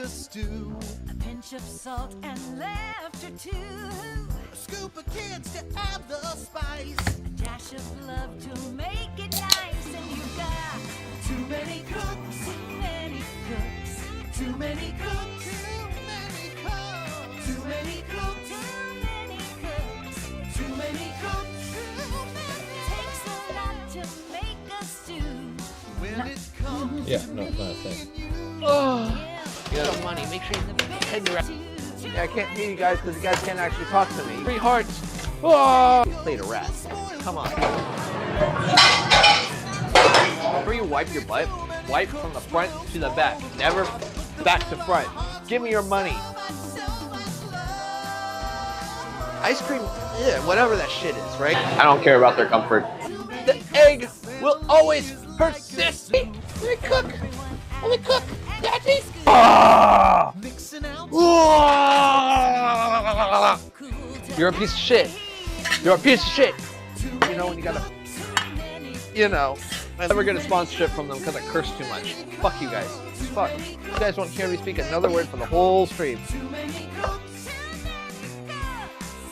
a stew. A pinch of salt and laughter too. A scoop of kids to add the spice. A dash of love to make it nice. And you got Too many cooks, too many cooks. too many cooks, too many cooks, too many cooks, Too many cooks. too many cooks. Takes a lot to make a stew. When it comes Yeah, to no, me it's not a thing. and you, You got some money. Make sure you head around. Yeah, I can't hear you guys because you guys can't actually talk to me. 3 hearts. Oh! Play to rest. Come on. Before you wipe your butt, wipe from the front to the back. Never back to front. Give me your money. Ice cream, yeah, whatever that shit is, right? I don't care about their comfort. The egg will always persist. Let me cook. Let me cook. Daddy. Ah! mixing out You're a piece of shit. You're a piece of shit. You know when you gotta, you know. I never get a sponsorship from them because I curse too much. Fuck you guys. Fuck. You guys won't hear me speak another word for the whole stream. too many cooks,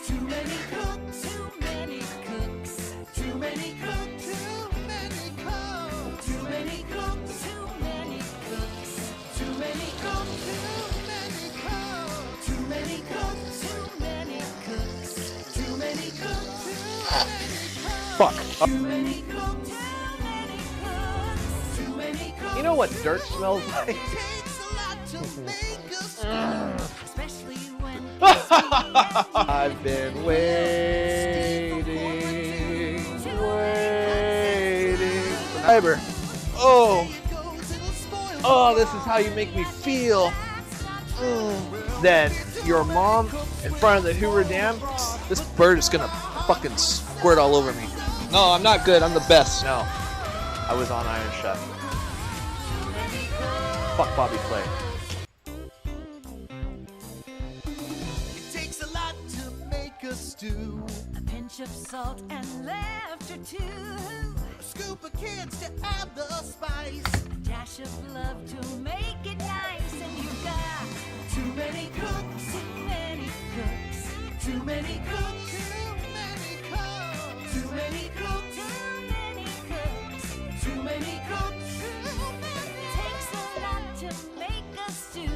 too many cooks, Too many cooks. too many cooks, too many cooks, too many cooks, Too many cooks. too many cooks, too many cooks, Too many cooks. too many cooks, Fuck. too many cooks, too many cooks. You know what dirt smells like? Takes a lot to make us Especially when I've been waiting. Fiber. Oh, this is how you make me feel. Then your mom in front of the Hoover Dam. This bird is gonna fucking squirt all over me. No, I'm not good. I'm the best. No, I was on Iron Chef. Fuck Bobby Flay. It takes a lot to make a stew. a pinch of salt and laughter too. A scoop of kids to add the spice. A dash of love to make it nice. And you got Too many cooks, too many cooks. too many cooks, too many cooks, Too many cooks. too many cooks. Takes a lot to make a stew.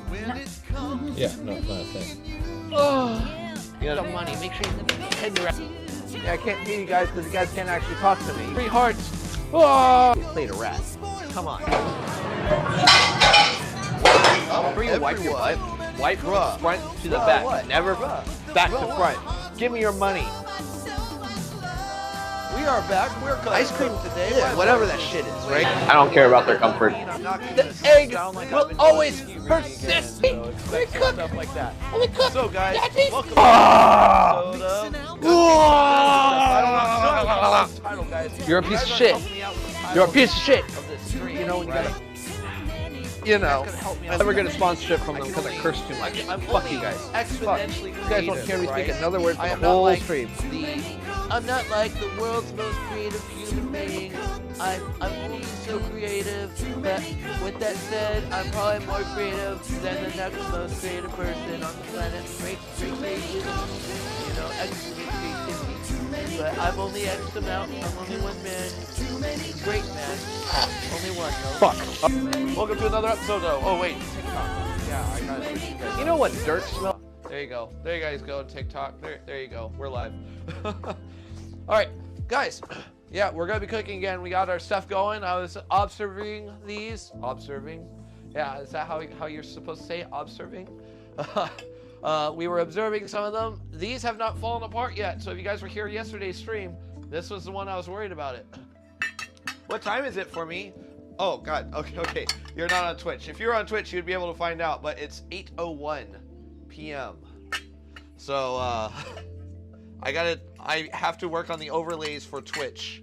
When it comes Yeah, no, it's not a thing. You got some money. Make sure you head around. Yeah, I can't hear you guys because you guys can't actually talk to me. 3 hearts. Oh! Play to rest. Come on. Before you wipe your butt, wipe from the front to the back. Never back to front. Give me your money. we are back, we're cooking Ice cream today. yeah, whatever that shit is, right? I don't care about their comfort. The egg will always persist. Let me cook. Let me cook. So guys, Daddy. welcome Ah! to the episode of You're a piece of shit. You're a piece of shit. You know when you gotta, you know. I never get a sponsorship from them because I curse too much. Fuck you guys. Fuck. You guys won't hear me speak another word for the whole stream. I'm not like the world's most creative human being. I'm only so creative, but with that said, I'm probably more creative than the next most creative person on the planet. Great creativity, you know, excellent creativity. But I'm only X amount. I'm only one man. Great man. Only one, though. Fuck. Welcome to another episode of, oh wait, TikTok. Yeah, I gotta switch you guys. You know what dirt smells? There you go. There you guys go on TikTok. There you go. We're live. All right, guys. Yeah, we're gonna be cooking again. We got our stuff going. I was observing these. Observing. Yeah, is that how you're supposed to say observing? We were observing some of them. These have not fallen apart yet. So if you guys were here yesterday's stream, this was the one I was worried about it. What time is it for me? Oh God. Okay. You're not on Twitch. If you're on Twitch, you'd be able to find out. But it's 8:01 p.m. So I have to work on the overlays for Twitch,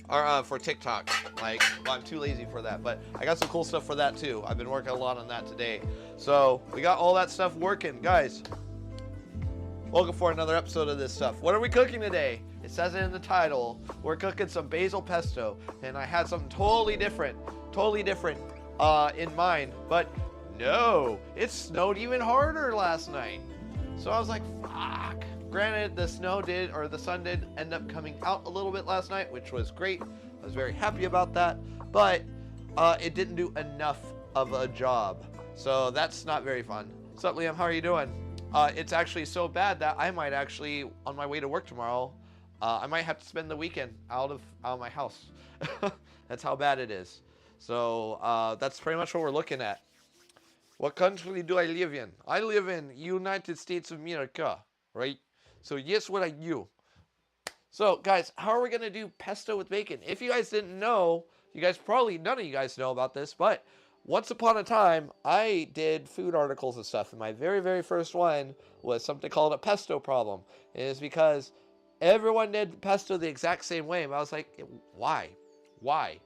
or for TikTok. Like, well, I'm too lazy for that, but I got some cool stuff for that too. I've been working a lot on that today. So we got all that stuff working, guys. Welcome for another episode of this stuff. What are we cooking today? It says it in the title. We're cooking some basil pesto, and I had something totally different in mind, but no, it snowed even harder last night. So I was like, fuck. Granted, the sun did end up coming out a little bit last night, which was great. I was very happy about that, but it didn't do enough of a job. So that's not very fun. What's up, Liam? How are you doing? It's actually so bad that I might actually, on my way to work tomorrow, I might have to spend the weekend out of my house. That's how bad it is. So that's pretty much what we're looking at. What country do I live in? I live in United States of America, right? So yes, what are you? So guys, how are we gonna do pesto with bacon? If you guys didn't know, none of you guys know about this, but once upon a time, I did food articles and stuff, and my very, very first one was something called a pesto problem. It is because everyone did pesto the exact same way, and I was like, why? Why?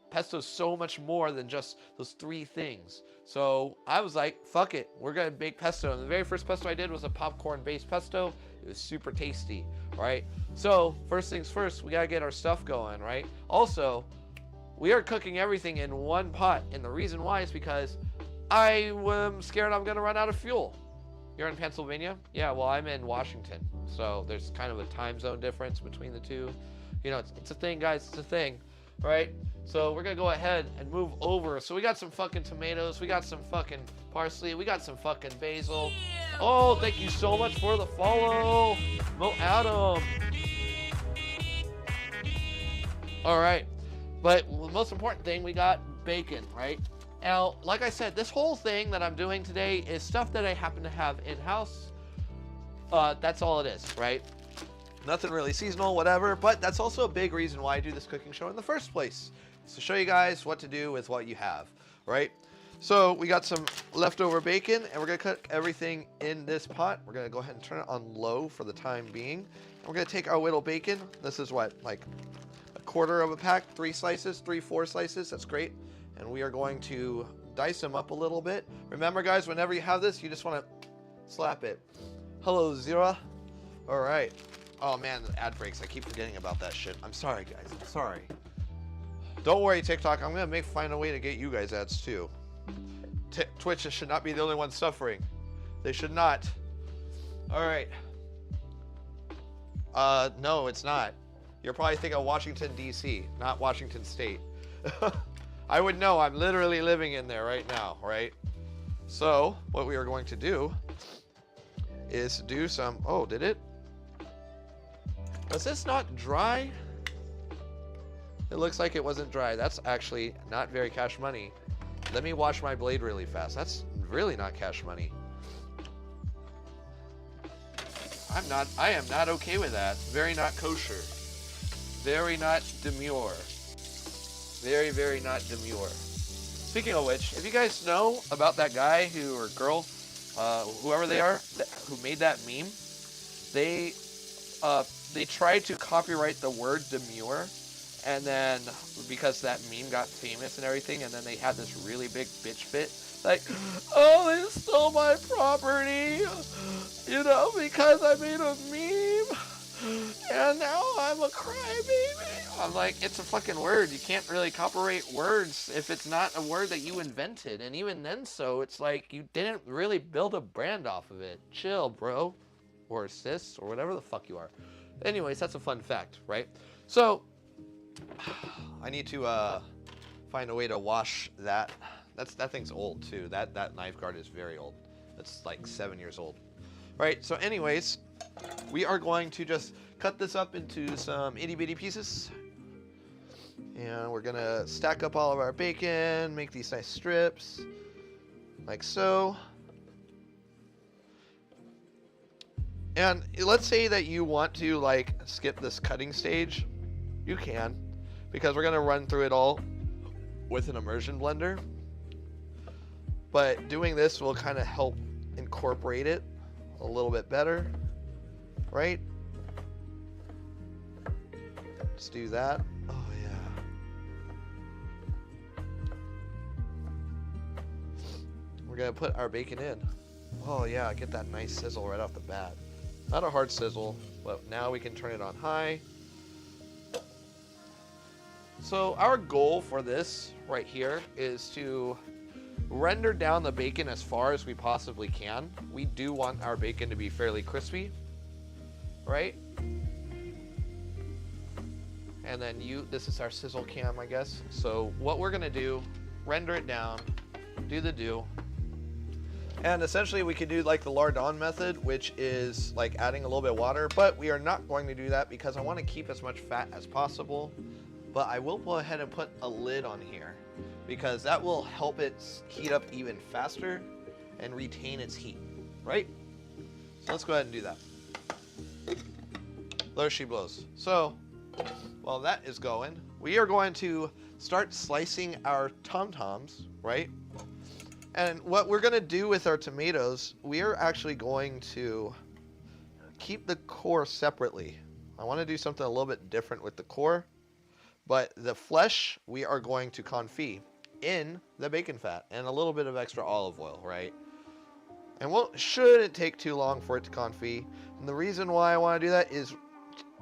Pesto's so much more than just those 3 things. So I was like, fuck it, we're gonna make pesto. And the very first pesto I did was a popcorn-based pesto. It was super tasty, right? So first things first, we gotta get our stuff going, right? Also, we are cooking everything in one pot, and the reason why is because I am scared I'm gonna run out of fuel. You're in Pennsylvania? Yeah, well, I'm in Washington, so there's kind of a time zone difference between the two. You know, it's a thing, guys, it's a thing, right? So we're gonna go ahead and move over. So we got some fucking tomatoes, we got some fucking parsley, we got some fucking basil. Oh, thank you so much for the follow, Mo Adam. All right. But the most important thing, we got bacon, right? Now, like I said, this whole thing that I'm doing today is stuff that I happen to have in-house. That's all it is, right? Nothing really seasonal, whatever, but that's also a big reason why I do this cooking show in the first place. It's to show you guys what to do with what you have, right? So we got some leftover bacon, and we're gonna cook everything in this pot. We're gonna go ahead and turn it on low for the time being. And we're gonna take our whittled bacon. This is what, like, quarter of a pack, 4 slices, that's great. And we are going to dice them up a little bit. Remember guys, whenever you have this, you just want to slap it. Hello, Zira. All right. Oh man, the ad breaks, I keep forgetting about that shit. I'm sorry guys, I'm sorry. Don't worry TikTok, I'm gonna find a way to get you guys ads too. Twitch should not be the only one suffering. They should not. All right. No, it's not. You're probably thinking of Washington, D.C., not Washington State. I would know. I'm literally living in there right now, right? So, what we are going to do is do some... Oh, did it? Was this not dry? It looks like it wasn't dry. That's actually not very cash money. Let me wash my blade really fast. That's really not cash money. I am not okay with that. Very not kosher. Very not demure. Very, very not demure. Speaking of which, if you guys know about that guy or girl, whoever they are, who made that meme, they tried to copyright the word demure, and then because that meme got famous and everything, and then they had this really big bitch fit, like, oh, they stole my property, you know, because I made a meme. And now I'm a crybaby. I'm like, it's a fucking word. You can't really copyright words if it's not a word that you invented. And even then, so it's like you didn't really build a brand off of it. Chill, bro. Or sis, or whatever the fuck you are. Anyways, that's a fun fact, right? So, I need to find a way to wash that. That thing's old, too. That knife guard is very old. It's like 7 years old. Right, so anyways... we are going to just cut this up into some itty bitty pieces. And we're gonna stack up all of our bacon, make these nice strips, like so. And let's say that you want to like skip this cutting stage, you can, because we're gonna run through it all with an immersion blender. But doing this will kind of help incorporate it a little bit better. Right? Let's do that. Oh, yeah. We're going to put our bacon in. Oh, yeah. Get that nice sizzle right off the bat. Not a hard sizzle, but now we can turn it on high. So our goal for this right here is to render down the bacon as far as we possibly can. We do want our bacon to be fairly crispy, right? And then this is our sizzle cam, I guess. So what we're gonna do, render it down, do the do. And essentially we could do like the lardon method, which is like adding a little bit of water, but we are not going to do that because I want to keep as much fat as possible. But I will go ahead and put a lid on here because that will help it heat up even faster and retain its heat, right? So let's go ahead and do that. There she blows. So while that is going, we are going to start slicing our tom-toms, right? And what we're going to do with our tomatoes, we are actually going to keep the core separately. I want to do something a little bit different with the core, but the flesh we are going to confit in the bacon fat and a little bit of extra olive oil, right? And shouldn't take too long for it to confit. And the reason why I want to do that is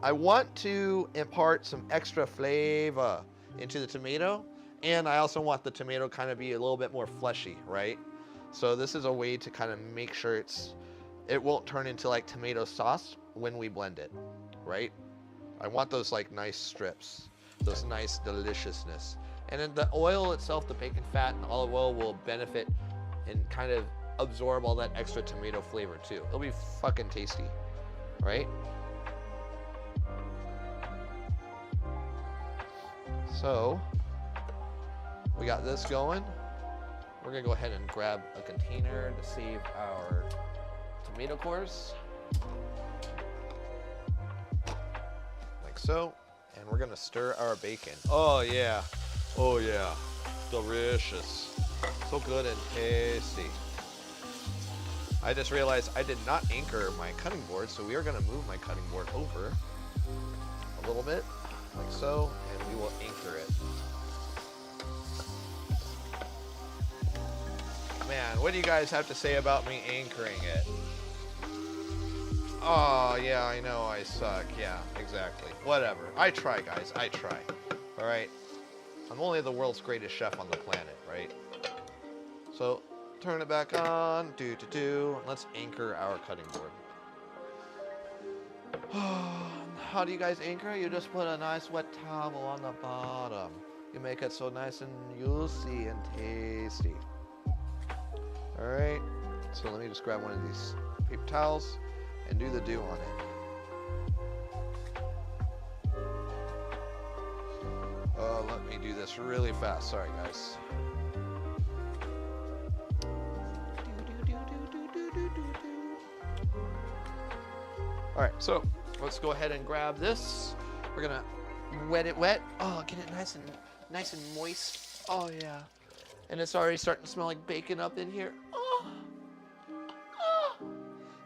I want to impart some extra flavor into the tomato, and I also want the tomato kind of be a little bit more fleshy, right? So this is a way to kind of make sure it won't turn into like tomato sauce when we blend it, right? I want those like nice strips, those nice deliciousness. And then the oil itself, the bacon fat and olive oil will benefit and kind of absorb all that extra tomato flavor too. It'll be fucking tasty, right? So we got this going. We're gonna go ahead and grab a container to save our tomato cores, like so. And we're gonna stir our bacon. Oh yeah, oh yeah, delicious, so good and tasty. I just realized I did not anchor my cutting board, so we are gonna move my cutting board over a little bit, like so, and we will anchor it. Man, what do you guys have to say about me anchoring it? Oh, yeah, I know I suck. Yeah, exactly. Whatever. I try, guys. I try. All right? I'm only the world's greatest chef on the planet, right? So, turn it back on. Let's anchor our cutting board. How do you guys anchor? You just put a nice wet towel on the bottom. You make it so nice and juicy and tasty. All right, so let me just grab one of these paper towels and do the do on it. Let me do this really fast. Sorry, guys. All right, so let's go ahead and grab this. We're gonna wet it wet. Oh, get it nice and moist. Oh yeah. And it's already starting to smell like bacon up in here. Oh,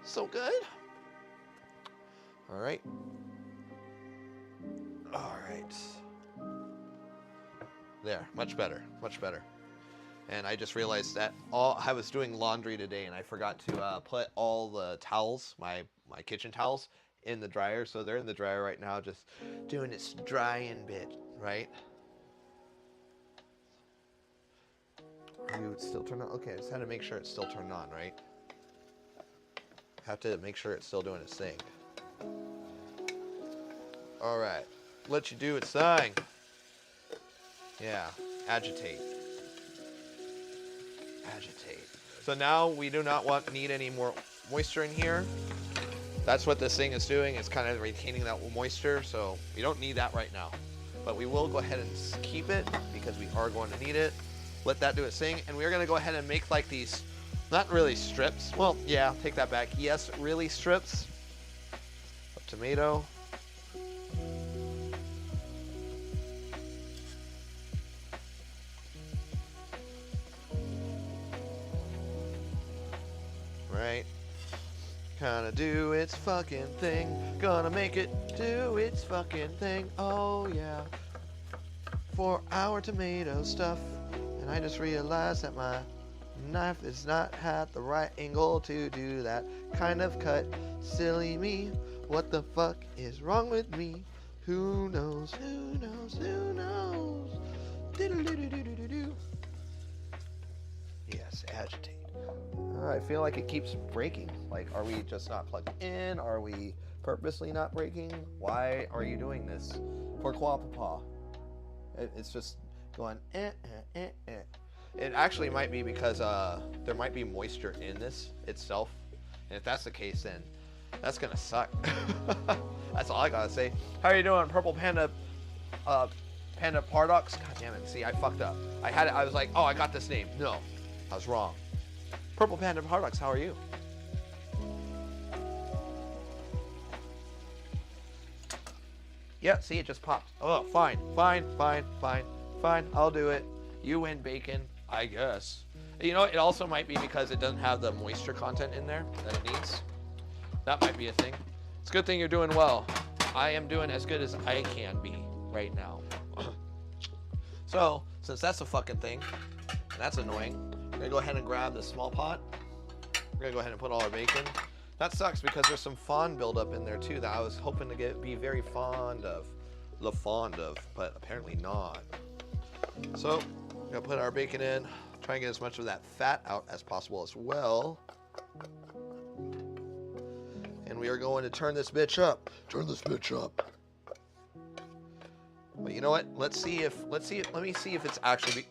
so good. All right. All right. There, much better, much better. And I just realized that I was doing laundry today and I forgot to put all the towels, my kitchen towels, in the dryer. So they're in the dryer right now, just doing its drying bit, right? You still turn on? Okay, I just had to make sure it's still turned on, right? Have to make sure it's still doing its thing. All right, let you do its thing. Yeah, agitate. Agitate. So now we do not need any more moisture in here. That's what this thing is doing. It's kind of retaining that moisture, so we don't need that right now. But we will go ahead and keep it because we are going to need it. Let that do its thing, and we're gonna go ahead and make like these, not really strips. Well, yeah, take that back. Yes, really strips of tomato. Right. Kinda do its fucking thing. Gonna make it do its fucking thing. Oh yeah. For our tomato stuff. And I just realized that my knife is not at the right angle to do that kind of cut. Silly me, what the fuck is wrong with me? Who knows, who knows, who knows? Do-do-do-do-do-do-do. Yes. is agitate? I feel like it keeps breaking. Like, are we just not plugged in? Are we purposely not breaking? Why are you doing this? Pourquoi papa? It's just going It actually might be because there might be moisture in this itself. And if that's the case, then that's gonna suck. That's all I gotta say. How are you doing, Purple Panda? Panda Paradox? God damn it. See, I fucked up. I had it. I was like, oh, I got this name. No, I was wrong. Purple Panda Paradox, how are you? Yeah, see, it just popped. Oh, fine. I'll do it. You win, bacon, I guess. You know, it also might be because it doesn't have the moisture content in there that it needs. That might be a thing. It's a good thing you're doing well. I am doing as good as I can be right now. So, since that's a fucking thing, and that's annoying, we're gonna go ahead and grab the small pot. We're gonna go ahead and put all our bacon. That sucks because there's some fond buildup in there too that I was hoping to be very fond of. But apparently not. So, we're gonna put our bacon in, try and get as much of that fat out as possible as well. And we are going to turn this bitch up. Turn this bitch up. But you know what? Let me see if it's actually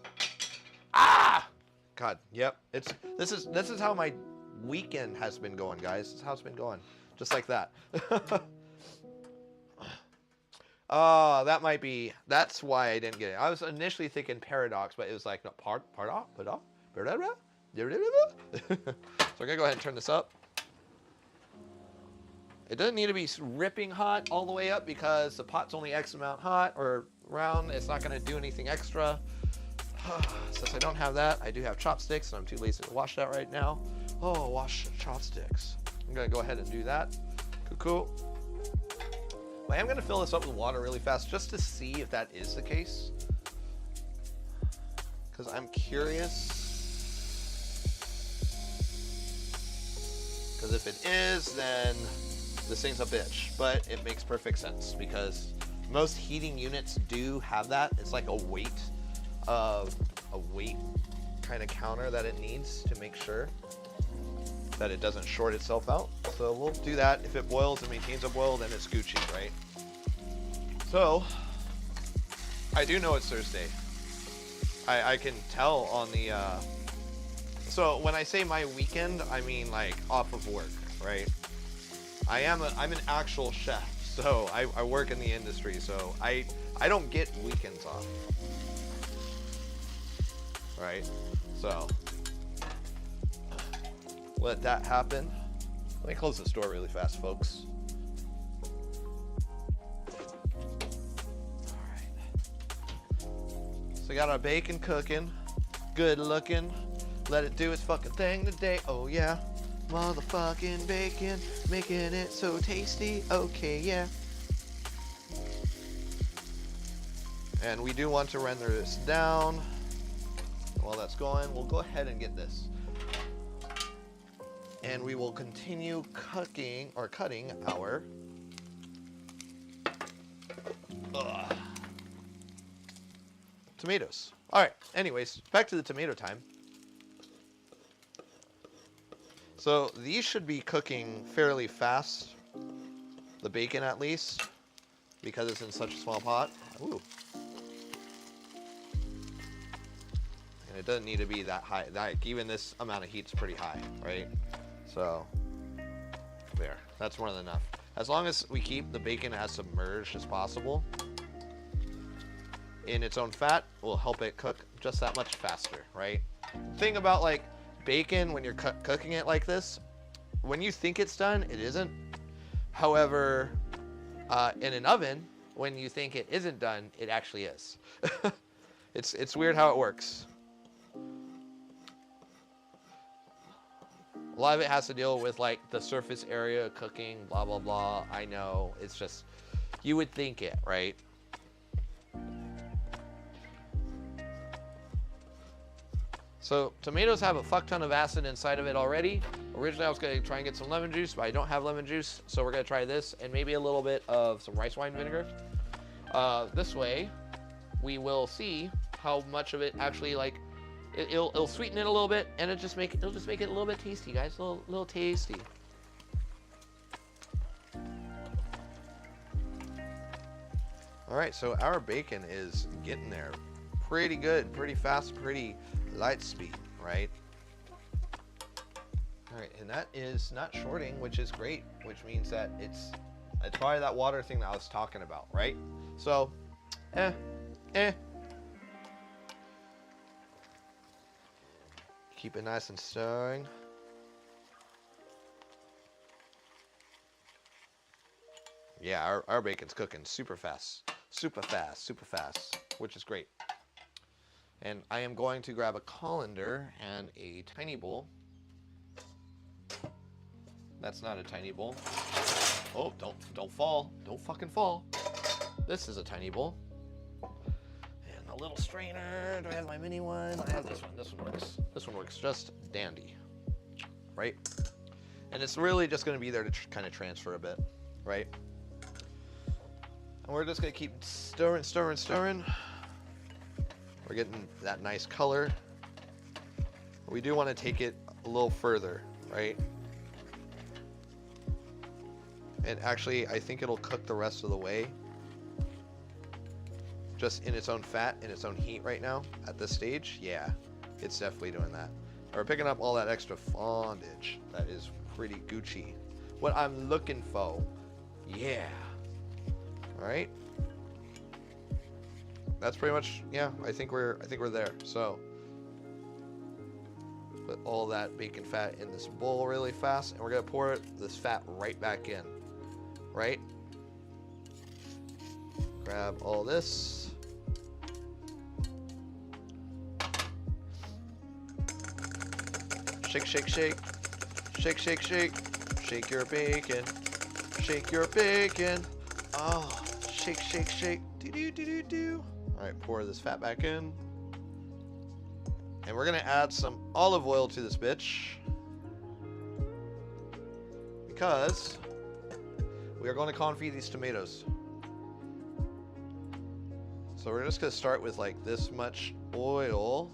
God, yep. This is how my weekend has been going, guys. This is how it's been going. Just like that. Oh, that's why I didn't get it. I was initially thinking paradox, but it was like, no, paradox. So we're gonna go ahead and turn this up. It doesn't need to be ripping hot all the way up because the pot's only X amount hot or round. It's not gonna do anything extra. Since I don't have that, I do have chopsticks and I'm too lazy to wash that right now. Oh, wash chopsticks. I'm gonna go ahead and do that. Cool. I am gonna fill this up with water really fast just to see if that is the case. Because I'm curious. Because if it is, then this thing's a bitch, but it makes perfect sense because most heating units do have that. It's like a weight kind of counter that it needs to make sure that it doesn't short itself out. So we'll do that. If it boils and maintains a boil, then it's Gucci, right? So I do know it's Thursday. I can tell on the so when I say my weekend, I mean like off of work, right? I'm an actual chef, so I work in the industry, so I don't get weekends off, right? So let that happen. Let me close the door really fast, folks. All right. So we got our bacon cooking, good looking. Let it do its fucking thing today. Oh yeah. Motherfucking bacon, making it so tasty. Okay, yeah. And we do want to render this down. While that's going, we'll go ahead and get this. And we will continue cutting our tomatoes. All right, anyways, back to the tomato time. So these should be cooking fairly fast, the bacon at least, because it's in such a small pot. Ooh. And it doesn't need to be that high. Like, even this amount of heat's pretty high, right? So, there. That's more than enough. As long as we keep the bacon as submerged as possible in its own fat, will help it cook just that much faster, right? Thing about like bacon, when you're cooking it like this, when you think it's done, it isn't. However, in an oven, when you think it isn't done, it actually is. It's weird how it works. A lot of it has to deal with like the surface area cooking, blah, blah, blah. I know, it's just, you would think it, right? So tomatoes have a fuck ton of acid inside of it already. Originally I was gonna try and get some lemon juice, but I don't have lemon juice. So we're gonna try this and maybe a little bit of some rice wine vinegar. This way we will see how much of it actually like It'll sweeten it a little bit, and it'll just make it a little bit tasty, guys. A little tasty. All right, so our bacon is getting there pretty good, pretty fast, pretty light speed, right? All right, and that is not shorting, which is great, which means that it's probably that water thing that I was talking about, right? So, keep it nice and stirring. Yeah, our bacon's cooking super fast, which is great. And I am going to grab a colander and a tiny bowl. That's not a tiny bowl. Oh, don't fall. Don't fucking fall. This is a tiny bowl. And a little strainer. Do I have my mini one? I have this one. This one works. This one works just dandy. Right? And it's really just going to be there to kind of transfer a bit. Right? And we're just going to keep stirring. We're getting that nice color. We do want to take it a little further, right? And actually, I think it'll cook the rest of the way. Just in its own fat, in its own heat right now, at this stage. Yeah, it's definitely doing that. We're picking up all that extra fondage. That is pretty Gucci. What I'm looking for. Yeah. All right. That's pretty much, yeah, I think we're there. So put all that bacon fat in this bowl really fast, and we're gonna pour this fat right back in. Right? Grab all this. Shake, shake, shake. Shake, shake, shake. Shake your bacon. Shake your bacon. Oh, shake, shake, shake. Do. All right, pour this fat back in. And we're gonna add some olive oil to this bitch. Because we are going to confit these tomatoes. So we're just going to start with like this much oil.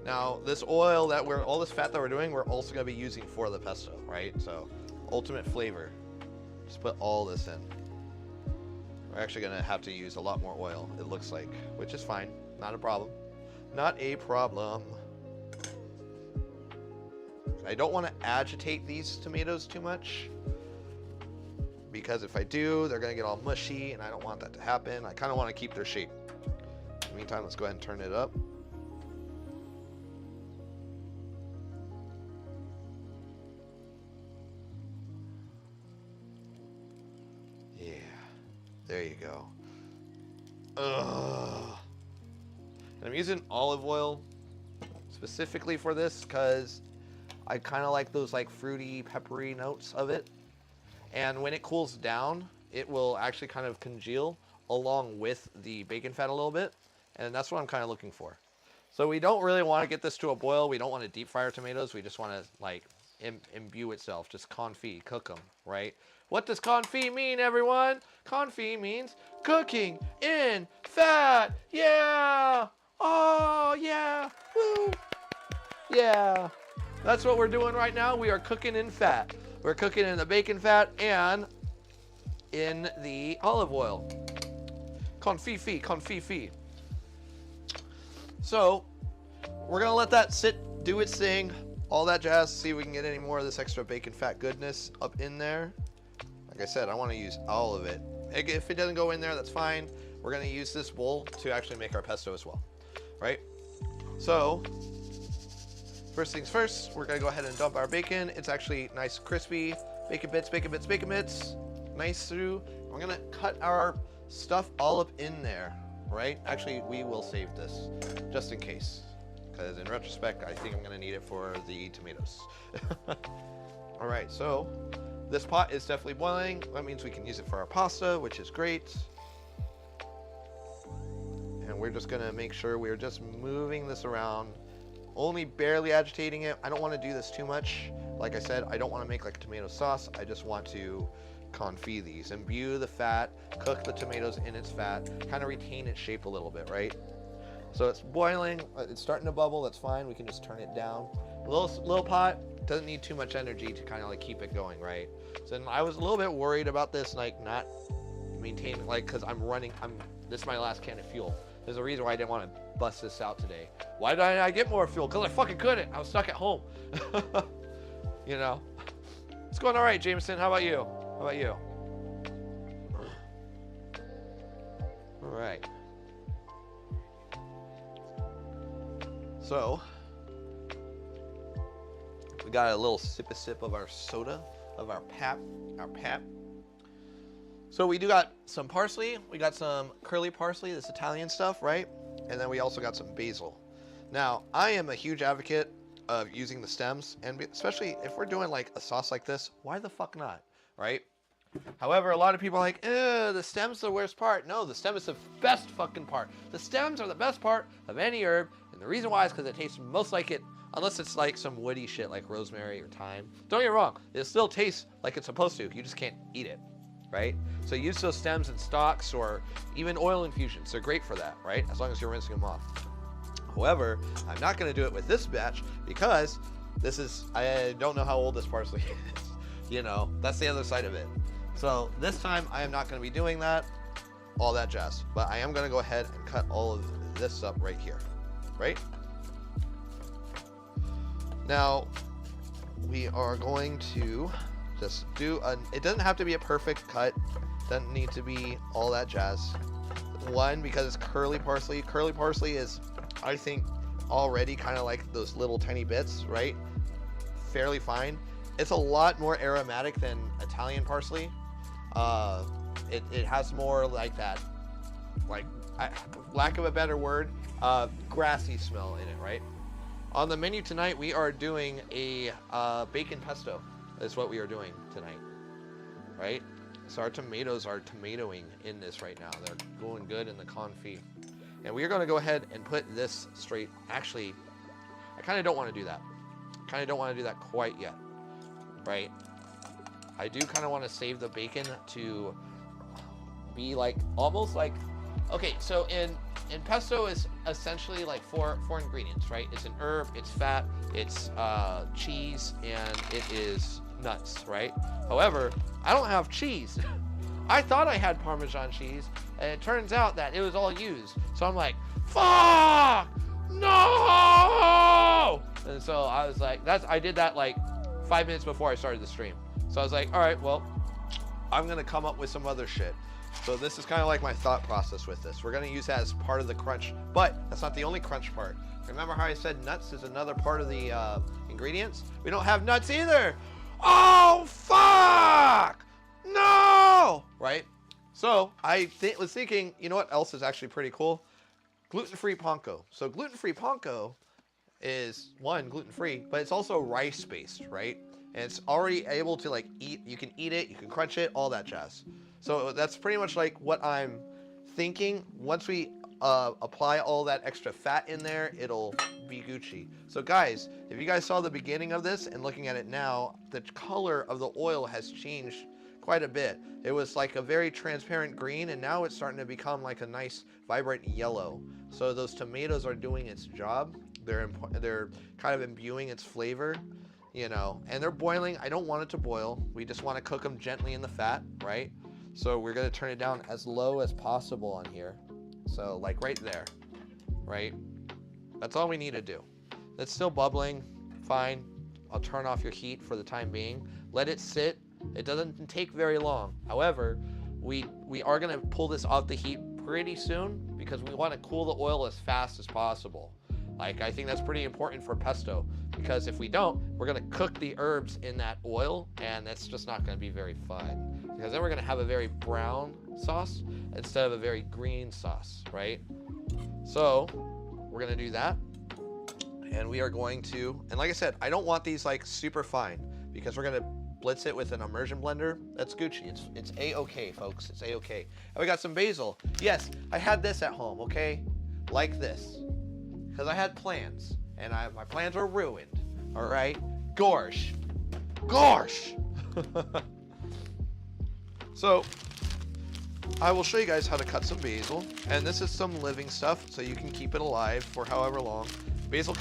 Now, this oil all this fat that we're doing, we're also going to be using for the pesto, right? So, ultimate flavor. Just put all this in. We're actually going to have to use a lot more oil, it looks like, which is fine. Not a problem. Not a problem. I don't want to agitate these tomatoes too much, because if I do, they're going to get all mushy, and I don't want that to happen. I kind of want to keep their shape. In the meantime, let's go ahead and turn it up. Yeah, there you go. Ugh. And I'm using olive oil specifically for this because I kind of like those like fruity, peppery notes of it. And when it cools down, it will actually kind of congeal along with the bacon fat a little bit. And that's what I'm kind of looking for. So we don't really want to get this to a boil. We don't want to deep fry our tomatoes. We just want to like imbue itself. Just confit, cook them, right? What does confit mean, everyone? Confit means cooking in fat. Yeah. Oh, yeah. Woo. Yeah. That's what we're doing right now. We are cooking in fat. We're cooking in the bacon fat and in the olive oil. Confit. So, we're going to let that sit, do its thing, all that jazz, see if we can get any more of this extra bacon fat goodness up in there. Like I said, I want to use all of it. If it doesn't go in there, that's fine. We're going to use this bowl to actually make our pesto as well, right? So, first things first, we're gonna go ahead and dump our bacon. It's actually nice crispy. Bacon bits. Nice through. We're gonna cut our stuff all up in there, right? Actually, we will save this just in case. Because in retrospect, I think I'm gonna need it for the tomatoes. All right, so this pot is definitely boiling. That means we can use it for our pasta, which is great. And we're just gonna make sure we're just moving this around, only barely agitating it. I don't want to do this too much. Like I said, I don't want to make like a tomato sauce. I just want to confit these, imbue the fat, cook the tomatoes in its fat, kind of retain its shape a little bit, right? So it's boiling, it's starting to bubble, that's fine. We can just turn it down. A little pot doesn't need too much energy to kind of like keep it going, right? So then I was a little bit worried about this, like not maintaining, like, cause this is my last can of fuel. There's a reason why I didn't want to bust this out today. Why did I get more fuel? Cause I fucking couldn't. I was stuck at home. You know? It's going all right, Jameson. How about you? How about you? All right. So, we got a little sip of our soda, of our pap. So we do got some parsley, we got some curly parsley, this Italian stuff, right? And then we also got some basil. Now, I am a huge advocate of using the stems, and especially if we're doing like a sauce like this, why the fuck not, right? However, a lot of people are like, the stem's the worst part. No, the stem is the best fucking part. The stems are the best part of any herb, and the reason why is because it tastes most like it, unless it's like some woody shit like rosemary or thyme. Don't get me wrong, it still tastes like it's supposed to, you just can't eat it, right? So use those stems in stocks or even oil infusions. They're great for that, right? As long as you're rinsing them off. However, I'm not going to do it with this batch because I don't know how old this parsley is. You know, that's the other side of it. So this time I am not going to be doing that, all that jazz. But I am going to go ahead and cut all of this up right here, right? Now, we are going to just do it doesn't have to be a perfect cut. Doesn't need to be all that jazz. One, because it's curly parsley. Curly parsley is, I think, already kind of like those little tiny bits, right? Fairly fine. It's a lot more aromatic than Italian parsley. It has more like that, like, lack of a better word, grassy smell in it, right? On the menu tonight, we are doing a bacon pesto. That's what we are doing tonight, right? So our tomatoes are tomatoing in this right now. They're going good in the confit. And we are going to go ahead and put this straight. Actually, I kind of don't want to do that. Kind of don't want to do that quite yet, right? I do kind of want to save the bacon to be like, almost like, okay, so in pesto is essentially like four ingredients, right? It's an herb, it's fat, it's cheese, and it is nuts, right? However, I don't have cheese. I thought I had Parmesan cheese, and it turns out that it was all used. So I'm like, fuck, no! And so I was like, I did that like 5 minutes before I started the stream. So I was like, all right, well, I'm gonna come up with some other shit. So this is kind of like my thought process with this. We're gonna use that as part of the crunch, but that's not the only crunch part. Remember how I said nuts is another part of the ingredients? We don't have nuts either. Oh, fuck! No! Right? So I was thinking, you know what else is actually pretty cool? Gluten-free panko. So gluten-free panko is, one, gluten-free, but it's also rice-based, right? And it's already able to like eat, you can eat it, you can crunch it, all that jazz. So that's pretty much like what I'm thinking. Once we apply all that extra fat in there, it'll be Gucci. So guys, if you guys saw the beginning of this and looking at it now, the color of the oil has changed quite a bit. It was like a very transparent green, and now it's starting to become like a nice vibrant yellow. So those tomatoes are doing its job. They're kind of imbuing its flavor, you know, and they're boiling. I don't want it to boil. We just want to cook them gently in the fat, right? So we're going to turn it down as low as possible on here. So like right there, right? That's all we need to do. It's still bubbling, fine. I'll turn off your heat for the time being. Let it sit. It doesn't take very long. However, we are going to pull this off the heat pretty soon because we want to cool the oil as fast as possible. Like, I think that's pretty important for pesto, because if we don't, we're going to cook the herbs in that oil, and that's just not going to be very fun, because then we're going to have a very brown sauce instead of a very green sauce, right? So we're going to do that, and we are going to, and like I said, I don't want these like super fine, because we're going to blitz it with an immersion blender. That's Gucci. It's A-okay, folks. It's A-okay. And we got some basil. Yes, I had this at home, okay? Like this. Because I had plans, and my plans were ruined, all right? Gosh. So, I will show you guys how to cut some basil. And this is some living stuff, so you can keep it alive for however long. Basil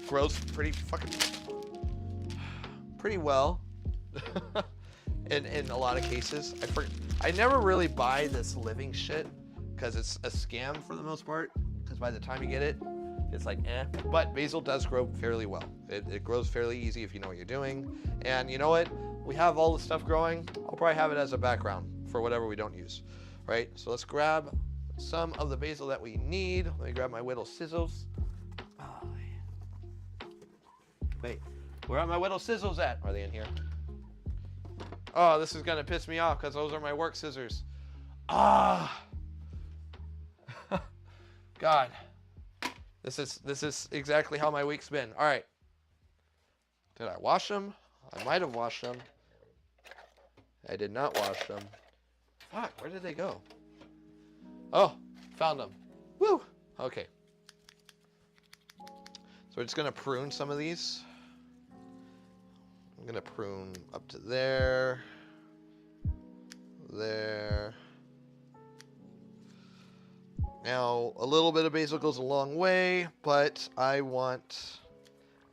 grows pretty well in a lot of cases. I never really buy this living shit because it's a scam for the most part. Because by the time you get it, it's like eh. But basil does grow fairly well. It grows fairly easy if you know what you're doing. And you know what? We have all the stuff growing. I'll probably have it as a background for whatever we don't use, right? So let's grab some of the basil that we need. Let me grab my whittle scissors. Oh, wait, where are my whittle scissors at? Are they in here? Oh, this is gonna piss me off because those are my work scissors. Ah, God, this is exactly how my week's been. All right, did I wash them? I might have washed them. I did not wash them. Fuck, where did they go? Oh, found them. Woo! Okay. So we're just gonna prune some of these. I'm gonna prune up to there. There. Now, a little bit of basil goes a long way, but I want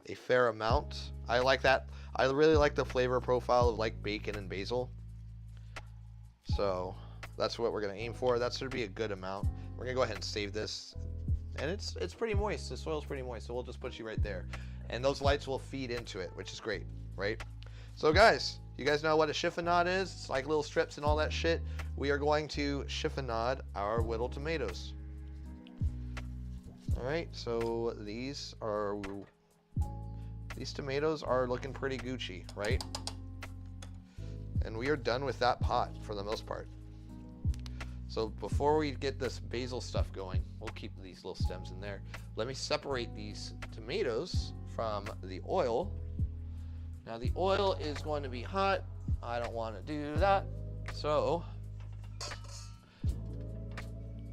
a fair amount. I like that. I really like the flavor profile of like bacon and basil. So that's what we're gonna aim for. That's gonna be a good amount. We're gonna go ahead and save this. And it's pretty moist. The soil's pretty moist, so we'll just put you right there. And those lights will feed into it, which is great, right? So guys, you guys know what a chiffonade is? It's like little strips and all that shit. We are going to chiffonade our whittled tomatoes. All right, so these tomatoes are looking pretty Gucci, right? And we are done with that pot for the most part. So before we get this basil stuff going, we'll keep these little stems in there. Let me separate these tomatoes from the oil. Now the oil is going to be hot. I don't want to do that. So,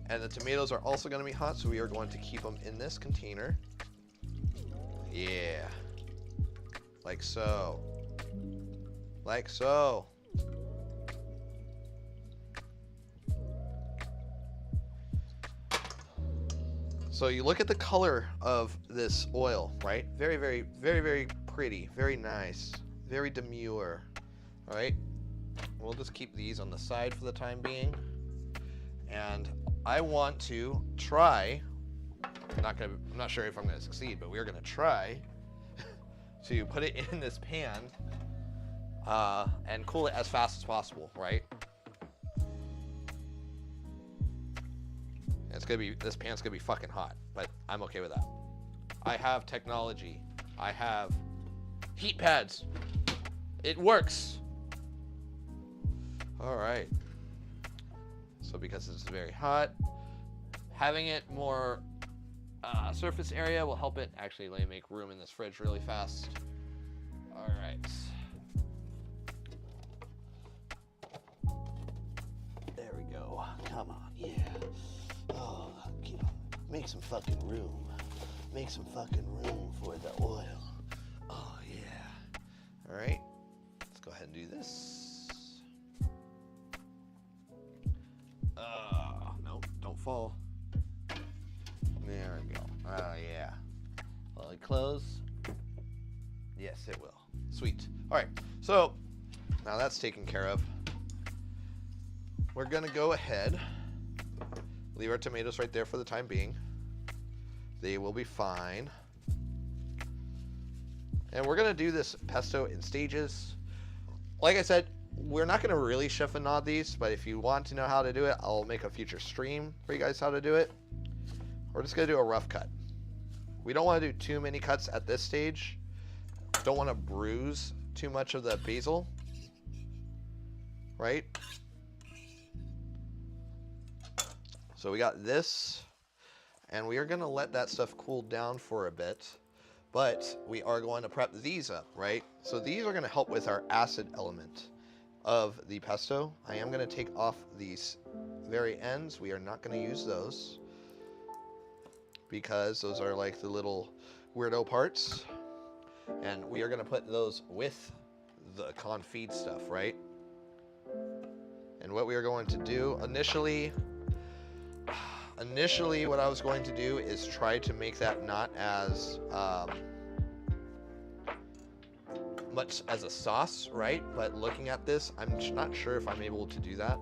and the tomatoes are also going to be hot, so we are going to keep them in this container. Yeah. Like so. Like so. So you look at the color of this oil, right? Very, very, very, very pretty, very nice, very demure, all right? We'll just keep these on the side for the time being. And I want to try, I'm not sure if I'm gonna succeed, but we're gonna try to put it in this pan and cool it as fast as possible, right? This pan's gonna be fucking hot, but I'm okay with that. I have technology. I have heat pads. It works. All right. So because it's very hot, having it more surface area will help it. Actually, let me make room in this fridge really fast. All right. There we go. Come on, yeah. Oh, make some fucking room. Make some fucking room for the oil. Oh, yeah. All right. Let's go ahead and do this. No, don't fall. There we go. Oh, yeah. Will it close? Yes, it will. Sweet. All right. So now that's taken care of. We're going to go ahead. Leave our tomatoes right there for the time being. They will be fine. And we're gonna do this pesto in stages. Like I said, we're not gonna really chiffonade these, but if you want to know how to do it, I'll make a future stream for you guys how to do it. We're just gonna do a rough cut. We don't wanna do too many cuts at this stage. Don't wanna bruise too much of the basil, right? So we got this, and we are gonna let that stuff cool down for a bit, but we are going to prep these up, right? So these are gonna help with our acid element of the pesto. I am gonna take off these very ends. We are not gonna use those because those are like the little weirdo parts. And we are gonna put those with the confit stuff, right? And what we are going to do initially what I was going to do is try to make that not as much as a sauce, right? But looking at this, I'm not sure if I'm able to do that.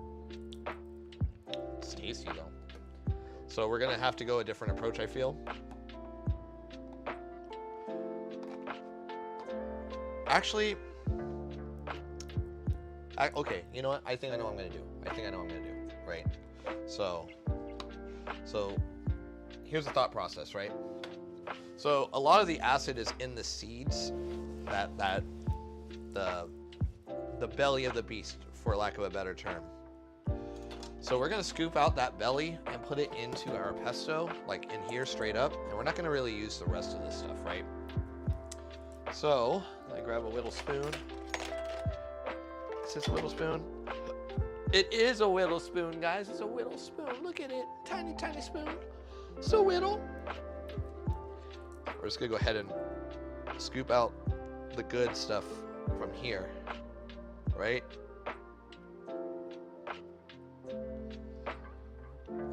It's tasty though. So we're gonna have to go a different approach, I feel. Actually, okay, you know what? I think I know what I'm gonna do. Right? So here's the thought process, right? So a lot of the acid is in the seeds, that the belly of the beast, for lack of a better term. So we're gonna scoop out that belly and put it into our pesto, like in here straight up, and we're not gonna really use the rest of this stuff, right? So I grab a little spoon. Is this a little spoon? It is a whittle spoon, guys. It's a whittle spoon. Look at it. Tiny, tiny spoon. So whittle. We're just gonna go ahead and scoop out the good stuff from here, right?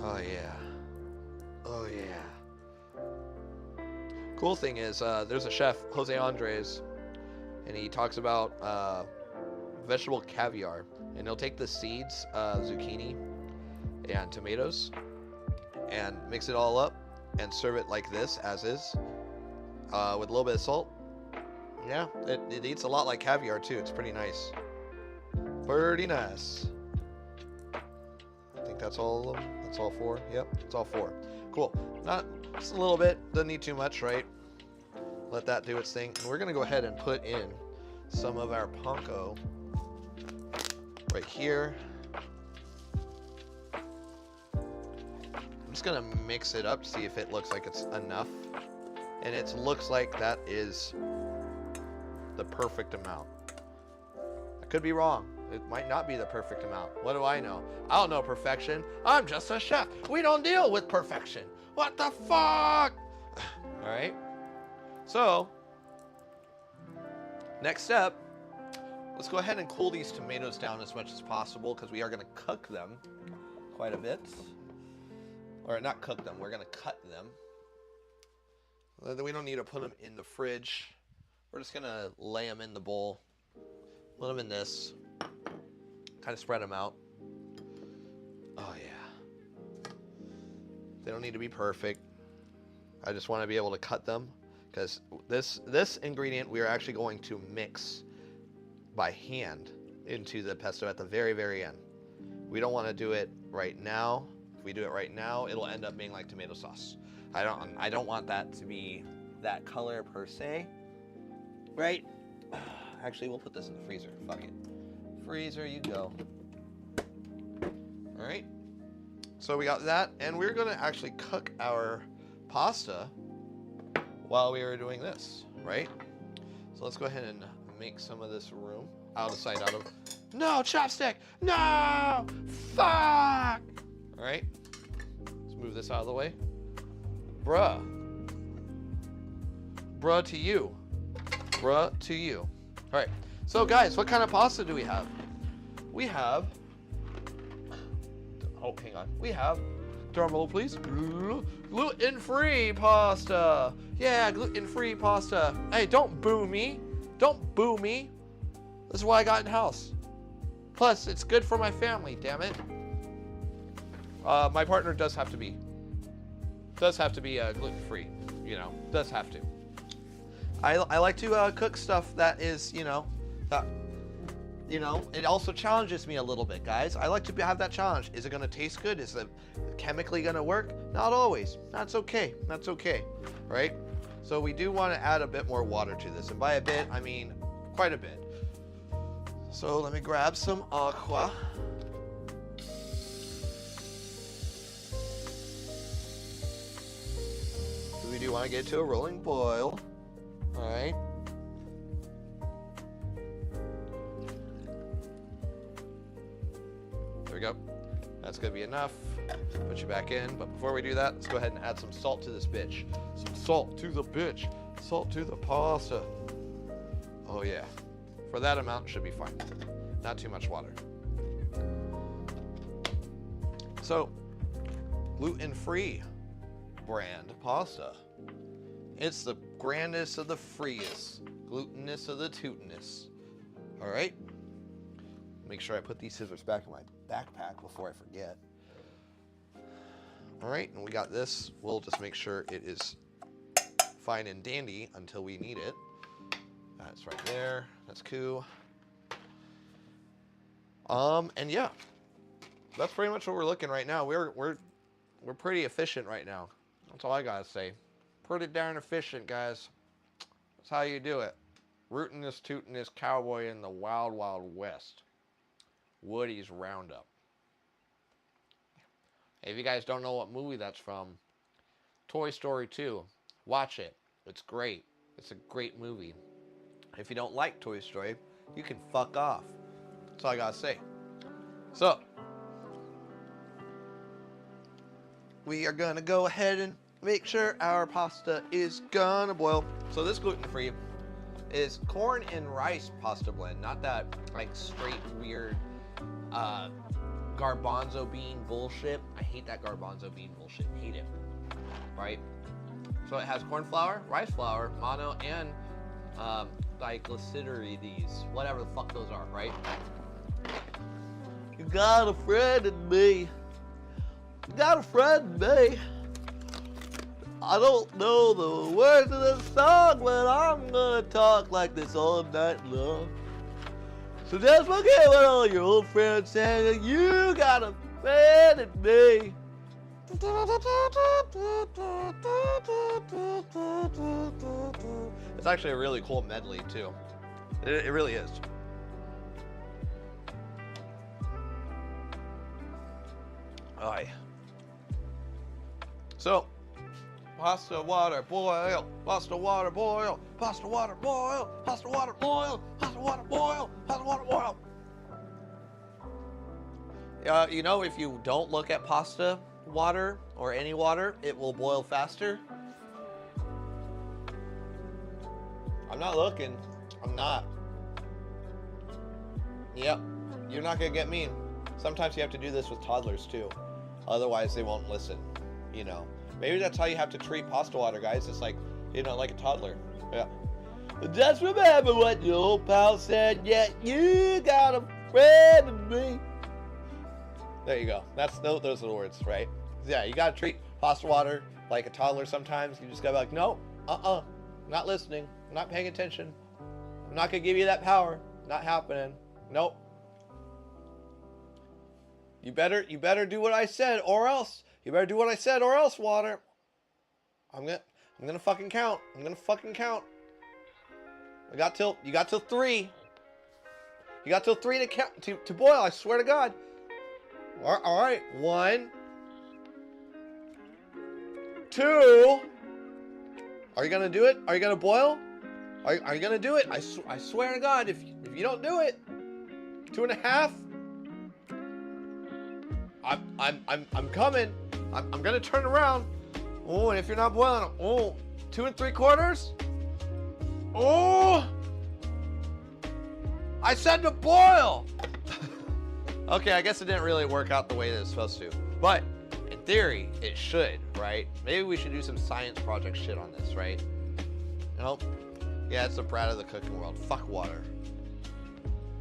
Oh yeah. Oh yeah. Cool thing is, there's a chef, Jose Andres, and he talks about vegetable caviar. And he'll take the seeds, zucchini and tomatoes, and mix it all up and serve it like this, as is, with a little bit of salt. Yeah, it eats a lot like caviar too. It's pretty nice. Pretty nice. I think that's all of them. That's all 4. Yep, it's all 4. Cool. Not just a little bit. Doesn't need too much, right? Let that do its thing. And we're gonna go ahead and put in some of our panko right here. I'm just gonna mix it up to see if it looks like it's enough. And it looks like that is the perfect amount. I could be wrong. It might not be the perfect amount. What do I know? I don't know perfection. I'm just a chef. We don't deal with perfection. What the fuck? All right. So, next step, let's go ahead and cool these tomatoes down as much as possible, because we are going to cook them quite a bit. Or not cook them, we're going to cut them. We don't need to put them in the fridge. We're just going to lay them in the bowl. Put them in this. Kind of spread them out. Oh yeah. They don't need to be perfect. I just want to be able to cut them, because this ingredient we are actually going to mix by hand into the pesto at the very, very end. We don't want to do it right now. If we do it right now, it'll end up being like tomato sauce. I don't want that to be that color per se, right? Actually, we'll put this in the freezer. Fuck it. Freezer you go. All right. So we got that, and we're gonna actually cook our pasta while we are doing this, right? So let's go ahead and make some of this room. Out of sight, out of... No, chopstick! No! Fuck! All right. Let's move this out of the way. Bruh. Bruh to you. Bruh to you. All right. So guys, what kind of pasta do we have? We have... Oh, hang on. We have... Drum roll, please. Gluten-free pasta. Yeah, gluten-free pasta. Hey, don't boo me. Don't boo me. This is what I got in house. Plus, it's good for my family, damn it. My partner does have to be gluten-free, you know, does have to. I like to cook stuff that is, you know, it also challenges me a little bit, guys. I like to have that challenge. Is it going to taste good? Is it chemically going to work? Not always. That's okay. That's okay, right? So we do want to add a bit more water to this. And by a bit, I mean quite a bit. So let me grab some aqua. We do want to get to a rolling boil. All right. There we go. That's gonna be enough. Put you back in. But before we do that, let's go ahead and add some salt to this bitch. Some salt to the bitch. Salt to the pasta. Oh yeah. For that amount, it should be fine. Not too much water. So, gluten-free brand pasta. It's the grandest of the freest, glutinous of the tootinous. All right. Make sure I put these scissors back in my backpack before I forget. All right, and we got this. We'll just make sure it is fine and dandy until we need it. That's right there. That's cool. And yeah, that's pretty much what we're looking right now. We're pretty efficient right now. That's all I gotta say. Pretty darn efficient, guys. That's how you do it. Rootin' this, tootin' this cowboy in the wild, wild west. Woody's Roundup. If you guys don't know what movie that's from, Toy Story 2. Watch it. It's great. It's a great movie. If you don't like Toy Story, you can fuck off. That's all I gotta say. So, we are gonna go ahead and make sure our pasta is gonna boil. So this gluten-free is corn and rice pasta blend, not that like straight weird garbanzo bean bullshit. I hate that garbanzo bean bullshit. Hate it. Right? So it has corn flour, rice flour, mono, and diglycerides, whatever the fuck those are, right? You got a friend in me. You got a friend in me. I don't know the words of the song, but I'm gonna talk like this all night long. So just forget what all your old friends say. You got a friend in me. It's actually a really cool medley too. It really is. Aye. So, pasta water boil, pasta water boil, pasta water boil, pasta water boil, pasta water boil, pasta water boil. You know, if you don't look at pasta water or any water, it will boil faster. I'm not looking. I'm not. Yep. You're not gonna get me. Sometimes you have to do this with toddlers too. Otherwise they won't listen. You know. Maybe that's how you have to treat pasta water, guys. It's like, you know, like a toddler. Yeah. Just remember what your old pal said. Yeah, you got a friend in me. There you go. Those are the words, right? Yeah, you gotta treat pasta water like a toddler sometimes. You just gotta be like, no, not listening, not paying attention. I'm not gonna give you that power. Not happening. Nope. You better do what I said or else. You better do what I said or else, water. I'm gonna fucking count. I'm gonna fucking count. You got till 3. You got till 3 to count to boil, I swear to God. All right. 1, 2. Are you gonna do it? Are you gonna boil? Are you gonna do it? I swear to God, if you don't do it, 2.5. I'm coming. I'm gonna turn around. Oh, and if you're not boiling, 2 3/4. Oh, I said to boil. Okay, I guess it didn't really work out the way that it's supposed to, but in theory, it should, right? Maybe we should do some science project shit on this, right? Nope. Yeah, it's the brat of the cooking world. Fuck water.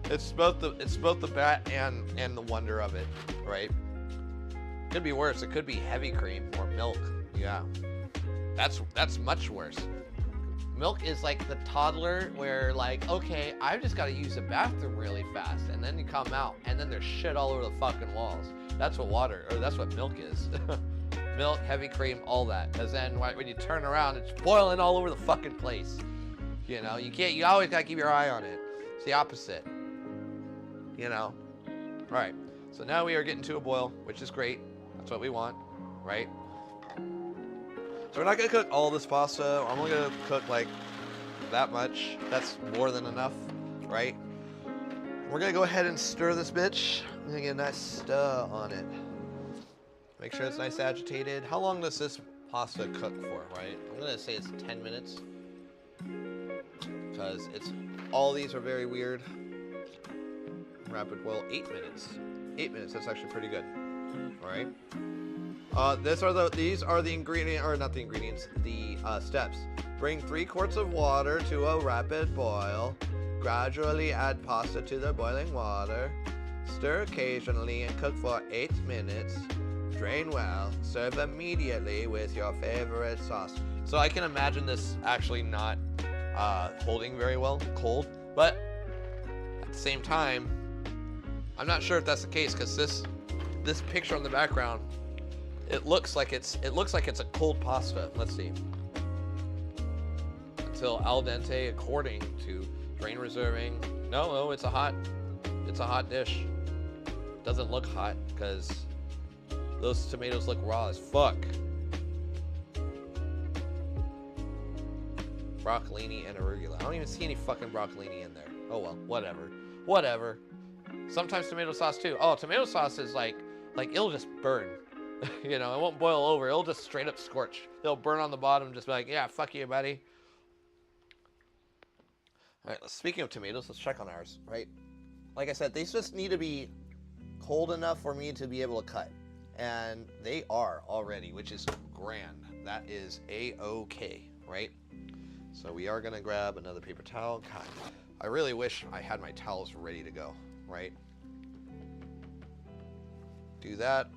It's both the bat and the wonder of it, right? Could be worse. It could be heavy cream or milk. Yeah, that's much worse. Milk is like the toddler where like, okay, I've just got to use the bathroom really fast, and then you come out, and then there's shit all over the fucking walls. That's what milk is. Milk, heavy cream, all that. Because then when you turn around, it's boiling all over the fucking place. You know, you always gotta keep your eye on it. It's the opposite. You know. All right. So now we are getting to a boil, which is great. That's what we want, right? So we're not gonna cook all this pasta. I'm only gonna cook like that much. That's more than enough, right? We're gonna go ahead and stir this bitch. I'm gonna get a nice stir on it. Make sure it's nice agitated. How long does this pasta cook for, right? I'm gonna say it's 10 minutes. Because all these are very weird. Rapid boil, 8 minutes. 8 minutes, that's actually pretty good. All right. These are the ingredient, or not the ingredients, the steps. Bring 3 quarts of water to a rapid boil. Gradually add pasta to the boiling water. Stir occasionally and cook for 8 minutes. Drain well. Serve immediately with your favorite sauce. So I can imagine this actually not holding very well cold, but at the same time, I'm not sure if that's the case because this picture on the background, it looks like it's a cold pasta. Let's see. Until al dente, according to drain reserving. No, it's a hot dish. Doesn't look hot because those tomatoes look raw as fuck. Broccolini and arugula. I don't even see any fucking broccolini in there. Oh well, whatever. Sometimes tomato sauce too. Oh, tomato sauce is like it'll just burn. You know, it won't boil over. It'll just straight up scorch. It'll burn on the bottom, just be like, yeah, fuck you, buddy. All right, speaking of tomatoes, let's check on ours, right? Like I said, these just need to be cold enough for me to be able to cut. And they are already, which is grand. That is A-okay, right? So we are gonna grab another paper towel. God, I really wish I had my towels ready to go, right? Do that.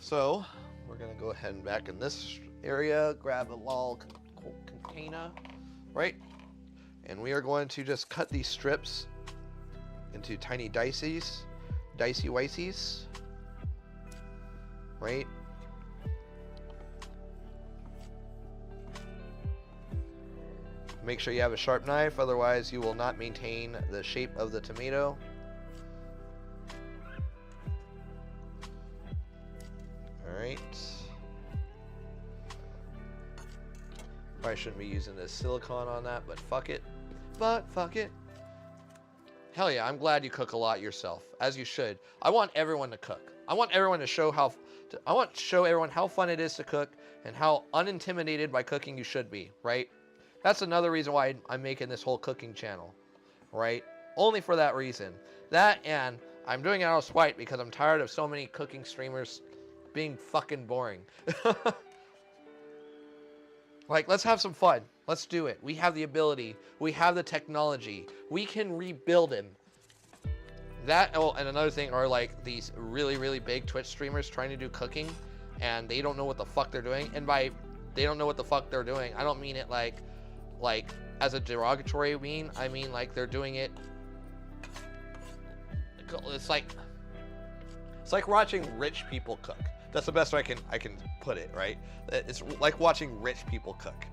So we're gonna go ahead and back in this area, grab a little container, right? And we are going to just cut these strips into tiny dicey wices, right? Make sure you have a sharp knife, otherwise you will not maintain the shape of the tomato. Alright. Probably shouldn't be using this silicone on that, but fuck it. Hell yeah, I'm glad you cook a lot yourself, as you should. I want everyone to cook. I want everyone to show everyone how fun it is to cook and how unintimidated by cooking you should be, right? That's another reason why I'm making this whole cooking channel, right? Only for that reason. That, and I'm doing it out of spite because I'm tired of so many cooking streamers being fucking boring. Like, let's have some fun. Let's do it. We have the ability. We have the technology. We can rebuild him. That, oh, and another thing are like these really, really big Twitch streamers trying to do cooking and they don't know what the fuck they're doing. And by they don't know what the fuck they're doing, I don't mean it like as a derogatory mean. I mean like they're doing it. It's like watching rich people cook. That's the best way I can put it, right? It's like watching rich people cook.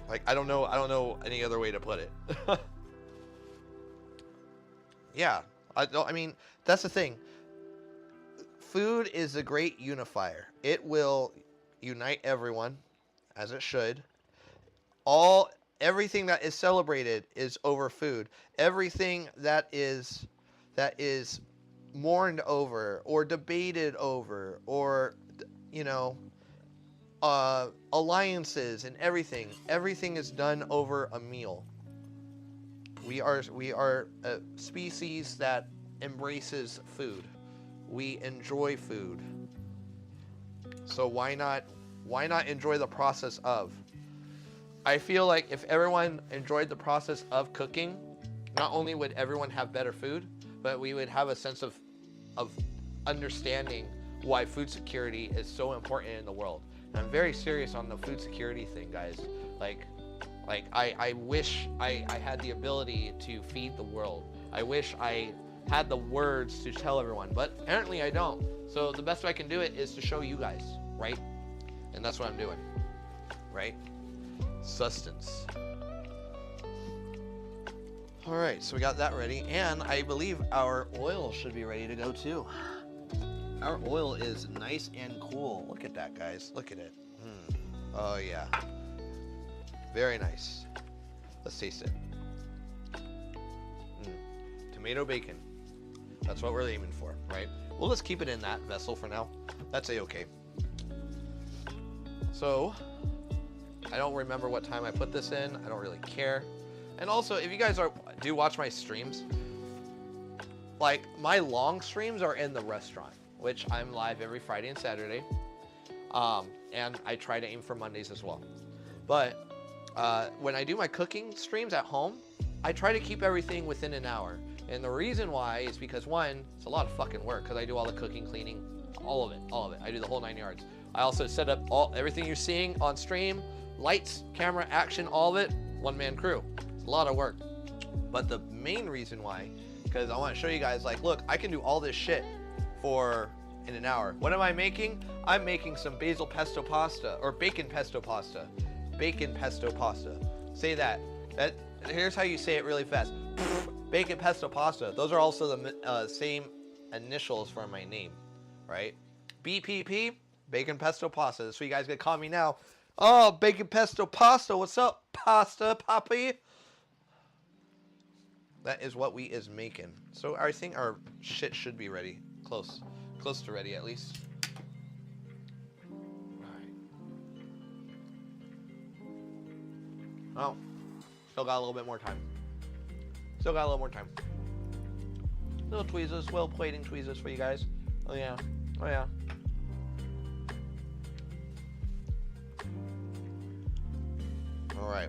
Like I don't know any other way to put it. Yeah, I mean that's the thing. Food is a great unifier. It will unite everyone, as it should. Everything that is celebrated is over food. Everything that is mourned over or debated over, or you know, alliances and everything is done over a meal. We are a species that embraces food. We enjoy food. So why not enjoy the process of? I feel like if everyone enjoyed the process of cooking, not only would everyone have better food, but we would have a sense of understanding why food security is so important in the world. And I'm very serious on the food security thing, guys. Like I wish I had the ability to feed the world. I wish I had the words to tell everyone, but apparently I don't. So the best way I can do it is to show you guys, right? And that's what I'm doing, right? Sustenance. All right, so we got that ready, and I believe our oil should be ready to go too. Our oil is nice and cool. Look at that, guys. Look at it. Oh yeah, very nice. Let's taste it. Tomato bacon. That's what we're aiming for, right? We'll just keep it in that vessel for now. That's a-okay. So, I don't remember what time I put this in. I don't really care. And also, if you guys do watch my streams, like my long streams are in the restaurant, which I'm live every Friday and Saturday. And I try to aim for Mondays as well. But when I do my cooking streams at home, I try to keep everything within an hour. And the reason why is because, one, it's a lot of fucking work because I do all the cooking, cleaning, all of it. I do the whole 9 yards. I also set up everything you're seeing on stream, lights, camera, action, all of it, one-man crew. It's a lot of work. But the main reason why, because I want to show you guys, like, look, I can do all this shit in an hour. What am I making? I'm making some basil pesto pasta, or bacon pesto pasta. Bacon pesto pasta. Say that. Here's how you say it really fast. Bacon pesto pasta. Those are also the same initials for my name, right? BPP, bacon pesto pasta. That's what you guys gonna call me now. Oh, bacon pesto pasta. What's up, pasta poppy? That is what we is making. So I think our shit should be ready. Close to ready at least. Oh, still got a little bit more time. Little tweezers, well plating tweezers for you guys. Oh yeah. All right.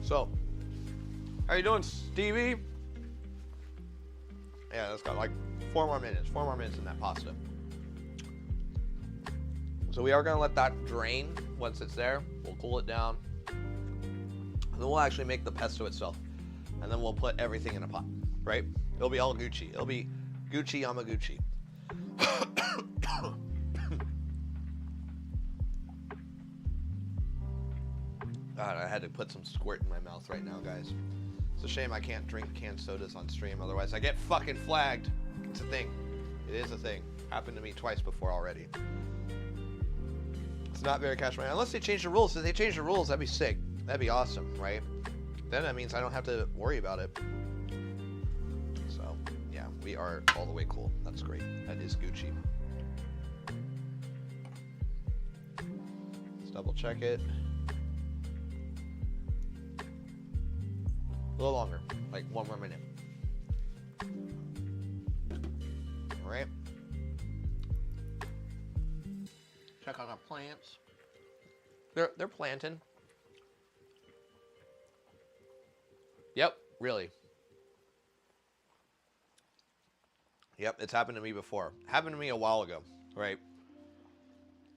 So, how you doing, Stevie? Yeah, that's got like 4 more minutes. 4 more minutes in that pasta. So we are gonna let that drain once it's there. We'll cool it down. And then we'll actually make the pesto itself. And then we'll put everything in a pot, right? It'll be all Gucci. It'll be Gucci Yamaguchi. God, I had to put some squirt in my mouth right now, guys. It's a shame I can't drink canned sodas on stream, otherwise I get fucking flagged. It's a thing. It is a thing. Happened to me twice before already. It's not very cash money. Unless they change the rules. If they change the rules, that'd be sick. That'd be awesome, right? Then that means I don't have to worry about it. So, yeah, we are all the way cool. That's great. That is Gucci. Let's double check it. A little longer, like 1 more minute. All right. Check out our plants. They're planting. Yep, really. Yep, it's happened to me before. Happened to me a while ago, right?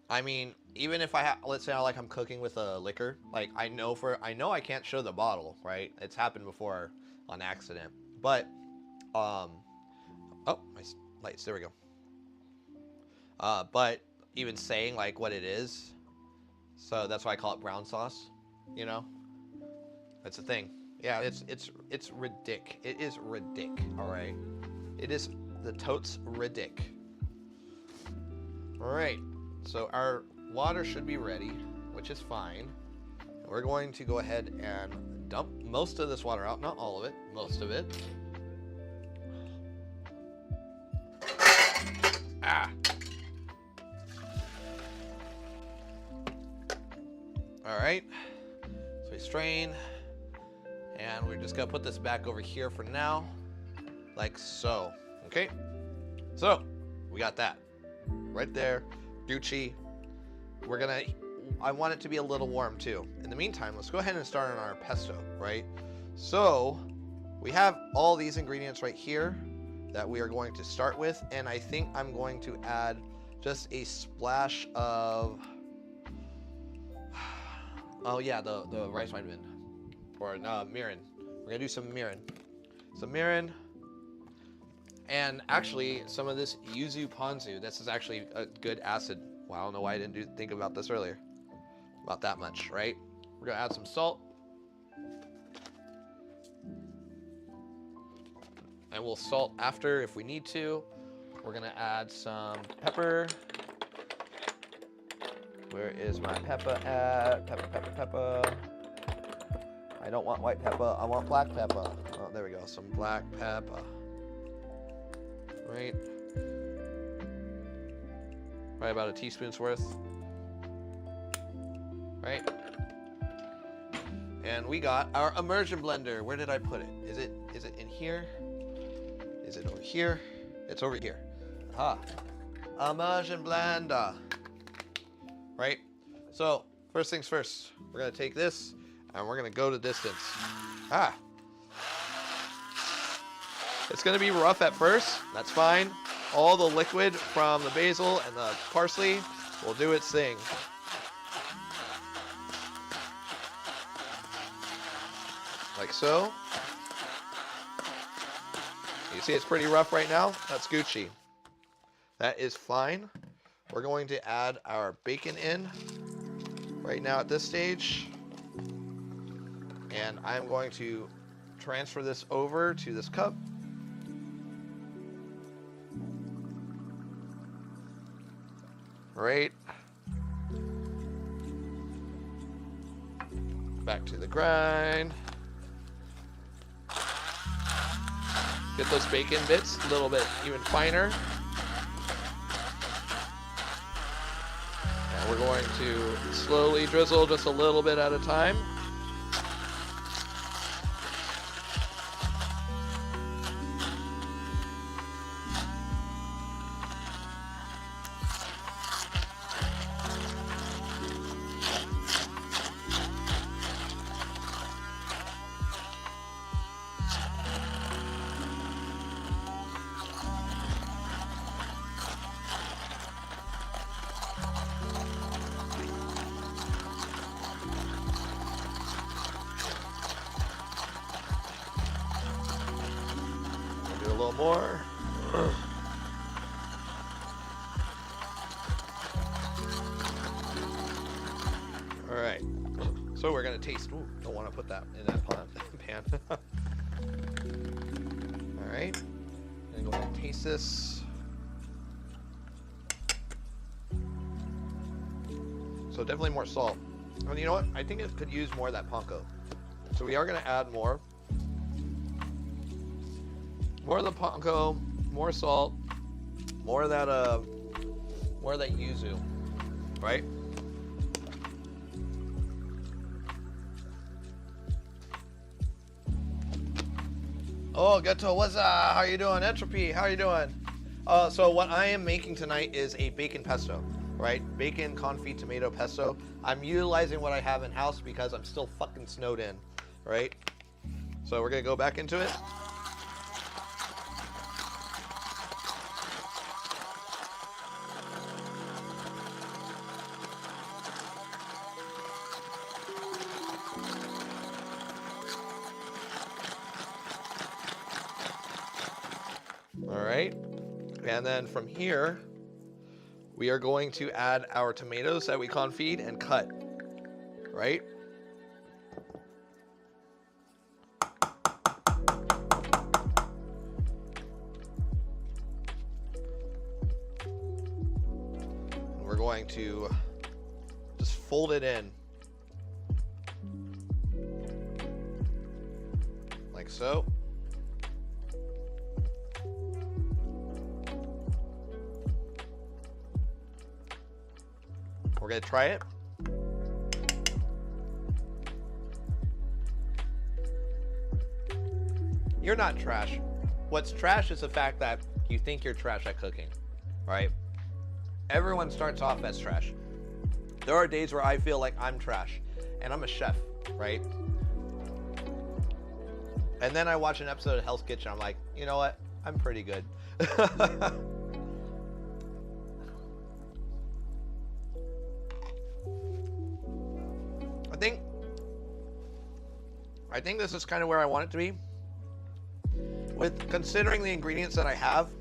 I mean, even if let's say I'm cooking with a liquor, like I know I can't show the bottle, right? It's happened before on accident. But oh, my lights, there we go. But even saying like what it is, so that's why I call it brown sauce, you know? That's the thing. Yeah, it's ridic. It is ridic, all right? It is the totes ridic. All right, so our water should be ready, which is fine. We're going to go ahead and dump most of this water out, not all of it, most of it. Ah. All right, so we strain. And we're just gonna put this back over here for now, like so, okay? So, we got that, right there, Gucci. I want it to be a little warm too. In the meantime, let's go ahead and start on our pesto, right? So, we have all these ingredients right here that we are going to start with, and I think I'm going to add just a splash of, oh yeah, the rice wine bin. Or mirin. We're gonna do some mirin. Some mirin, and actually some of this yuzu ponzu. This is actually a good acid. Wow, I don't know why I didn't think about this earlier. About that much, right? We're gonna add some salt, and we'll salt after if we need to. We're gonna add some pepper. Where is my pepper at? Pepper. I don't want white pepper, I want black pepper. Oh, there we go, some black pepper. Right. Probably about a teaspoon's worth. Right. And we got our immersion blender. Where did I put it? Is it in here? Is it over here? It's over here. Aha. Immersion blender. Right? So, first things first. We're going to take this and we're going to go to distance. Ah. It's going to be rough at first. That's fine. All the liquid from the basil and the parsley will do its thing. Like so. You see it's pretty rough right now? That's Gucci. That is fine. We're going to add our bacon in right now at this stage. And I'm going to transfer this over to this cup. Right. Back to the grind. Get those bacon bits a little bit even finer. And we're going to slowly drizzle just a little bit at a time. Do a little more. All right. So we're gonna taste. Ooh, don't want to put that in that pan. All right. I'm gonna go ahead and taste this. So definitely more salt. And you know what? I think it could use more of that panko. So we are gonna add more. More of the panko, more salt, more of that yuzu, right? Oh, Gato, what's up? How you doing? Entropy, how you doing? So what I am making tonight is a bacon pesto, right? Bacon, confit, tomato pesto. I'm utilizing what I have in house because I'm still fucking snowed in, right? So we're gonna go back into it. All right, and then from here, we are going to add our tomatoes that we confit and cut, right? We're going to just fold it in, like so. We're gonna try it. You're not trash. What's trash is the fact that you think you're trash at cooking, right? Everyone starts off as trash. There are days where I feel like I'm trash, and I'm a chef, right? And then I watch an episode of Hell's Kitchen, I'm like, you know what? I'm pretty good. I think this is kind of where I want it to be. With considering the ingredients that I have,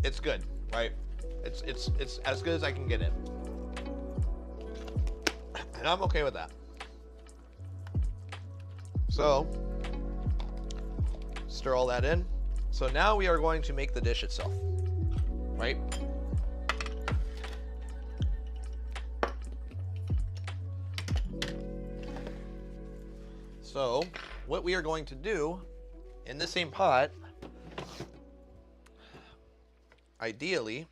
it's good, right? It's as good as I can get it. And I'm okay with that. So, stir all that in. So now we are going to make the dish itself, right? So, what we are going to do in the same pot, ideally,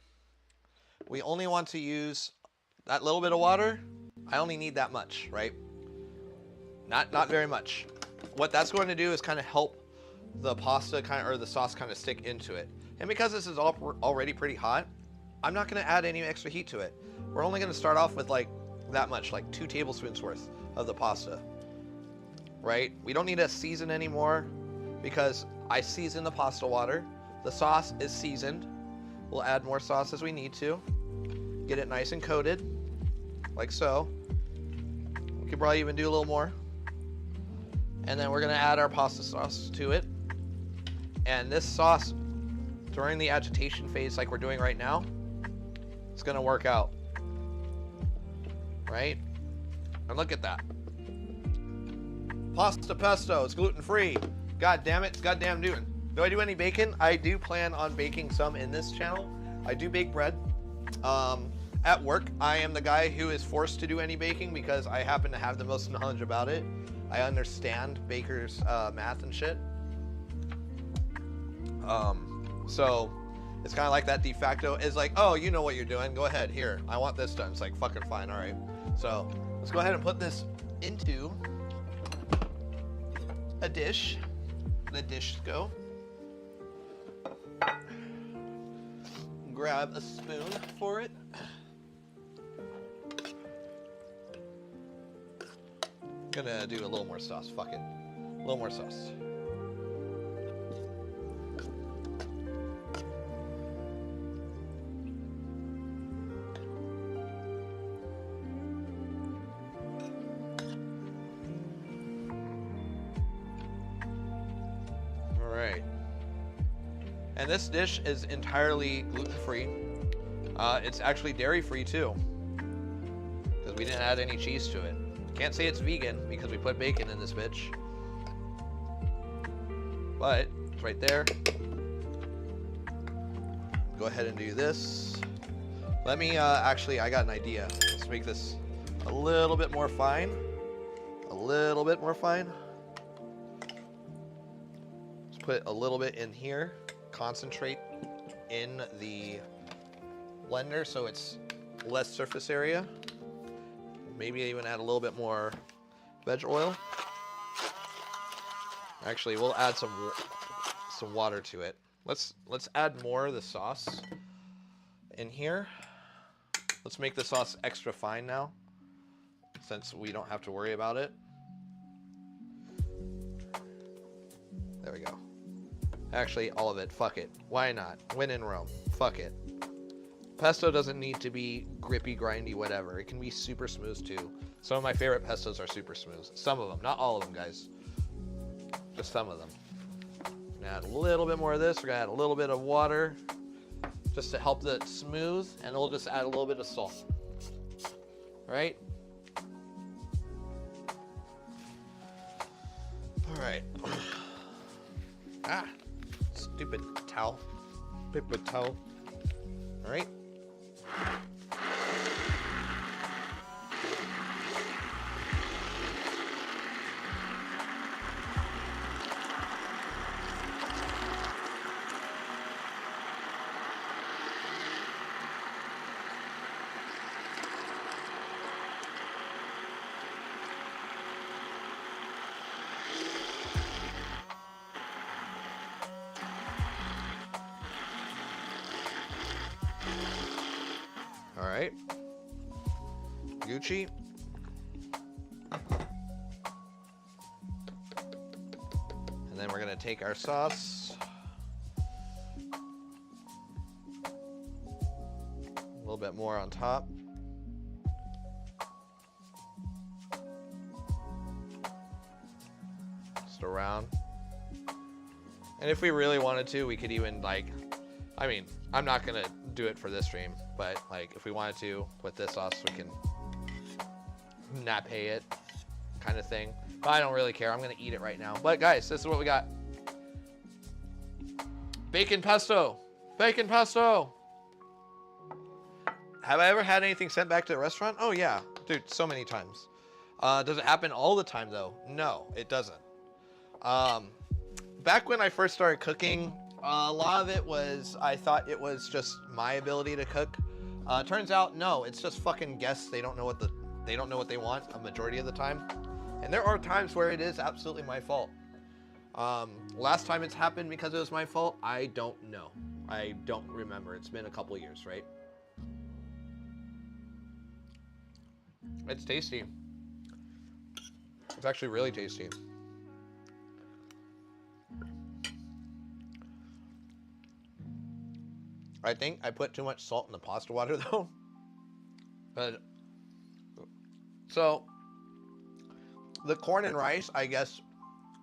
we only want to use that little bit of water. I only need that much, right? Not very much. What that's going to do is kind of help the pasta or the sauce kind of stick into it. And because this is already pretty hot, I'm not going to add any extra heat to it. We're only going to start off with like that much, like 2 tablespoons worth of the pasta, right? We don't need to season anymore because I season the pasta water. The sauce is seasoned. We'll add more sauce as we need to. Get it nice and coated, like so. We could probably even do a little more. And then we're gonna add our pasta sauce to it. And this sauce, during the agitation phase like we're doing right now, it's gonna work out, right? And look at that. Pasta pesto, it's gluten-free. God damn it, it's goddamn doing. Do I do any bacon? I do plan on baking some in this channel. I do bake bread. At work, I am the guy who is forced to do any baking because I happen to have the most knowledge about it. I understand baker's math and shit. So it's kind of like that de facto is like, oh, you know what you're doing. Go ahead, here. I want this done. It's like, fucking fine, all right. So let's go ahead and put this into a dish. Let dishes go. Grab a spoon for it. Gonna do a little more sauce, fuck it. A little more sauce. All right. And this dish is entirely gluten-free. It's actually dairy-free too, because we didn't add any cheese to it. Can't say it's vegan because we put bacon in this bitch. But it's right there. Go ahead and do this. Let me, actually, I got an idea. Let's make this a little bit more fine. A little bit more fine. Let's put a little bit in here. Concentrate in the blender so it's less surface area. Maybe even add a little bit more veg oil. Actually, we'll add some water to it. Let's add more of the sauce in here. Let's make the sauce extra fine now, since we don't have to worry about it. There we go. Actually, all of it. Fuck it. Why not? When in Rome. Fuck it. Pesto doesn't need to be grippy, grindy, whatever. It can be super smooth too. Some of my favorite pestos are super smooth. Some of them, not all of them, guys. Just some of them. We're gonna add a little bit more of this. We're gonna add a little bit of water just to help it smooth, and we'll just add a little bit of salt. Right? All right. Ah, stupid towel. Paper towel. All right. All right. Gucci. And then we're going to take our sauce. A little bit more on top. Just around. And if we really wanted to, we could even I mean, I'm not going to do it for this stream, but if we wanted to put this sauce, we can nappe it kind of thing. But I don't really care. I'm going to eat it right now. But guys, this is what we got. Bacon pesto. Bacon pesto. Have I ever had anything sent back to the restaurant? Oh yeah, dude, so many times. Does it happen all the time though? No, it doesn't. Back when I first started cooking, a lot of it was, I thought it was just my ability to cook. Turns out, no, it's just fucking guests. They don't know what they want a majority of the time. And there are times where it is absolutely my fault. Last time it's happened because it was my fault, I don't know. I don't remember. It's been a couple years, right? It's tasty. It's actually really tasty. I think I put too much salt in the pasta water though. But so the corn and rice, I guess,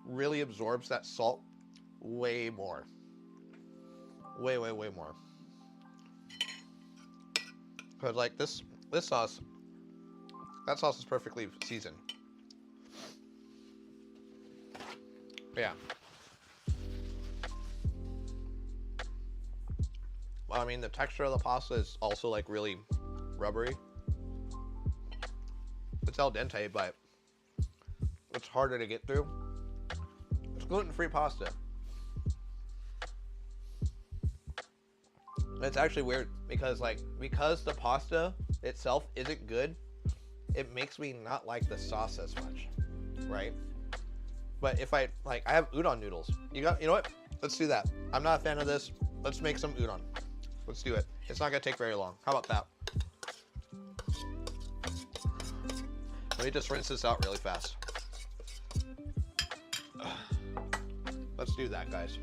really absorbs that salt way more. Way more. Cause like this sauce, that sauce is perfectly seasoned. Yeah. Well, I mean, the texture of the pasta is also like really rubbery. It's al dente, but it's harder to get through. It's gluten-free pasta. It's actually weird because the pasta itself isn't good, it makes me not like the sauce as much, right? But if I have udon noodles. You know what? Let's do that. I'm not a fan of this. Let's make some udon. Let's do it. It's not gonna take very long. How about that? Let me just rinse this out really fast. Let's do that, guys.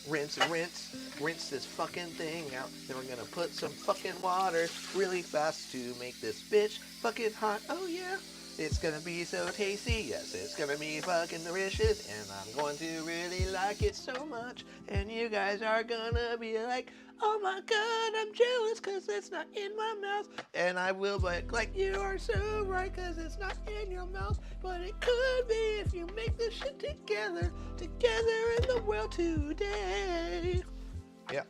Rinse and rinse. Rinse this fucking thing out. Then we're gonna put some fucking water really fast to make this bitch fucking hot. Oh yeah. It's gonna be so tasty. Yes, it's gonna be fucking delicious. And I'm going to really like it so much. And you guys are gonna be like, oh my god, I'm jealous because it's not in my mouth. And I will, but like, you are so right because it's not in your mouth. But it could be if you make this shit together in the world today. Yeah.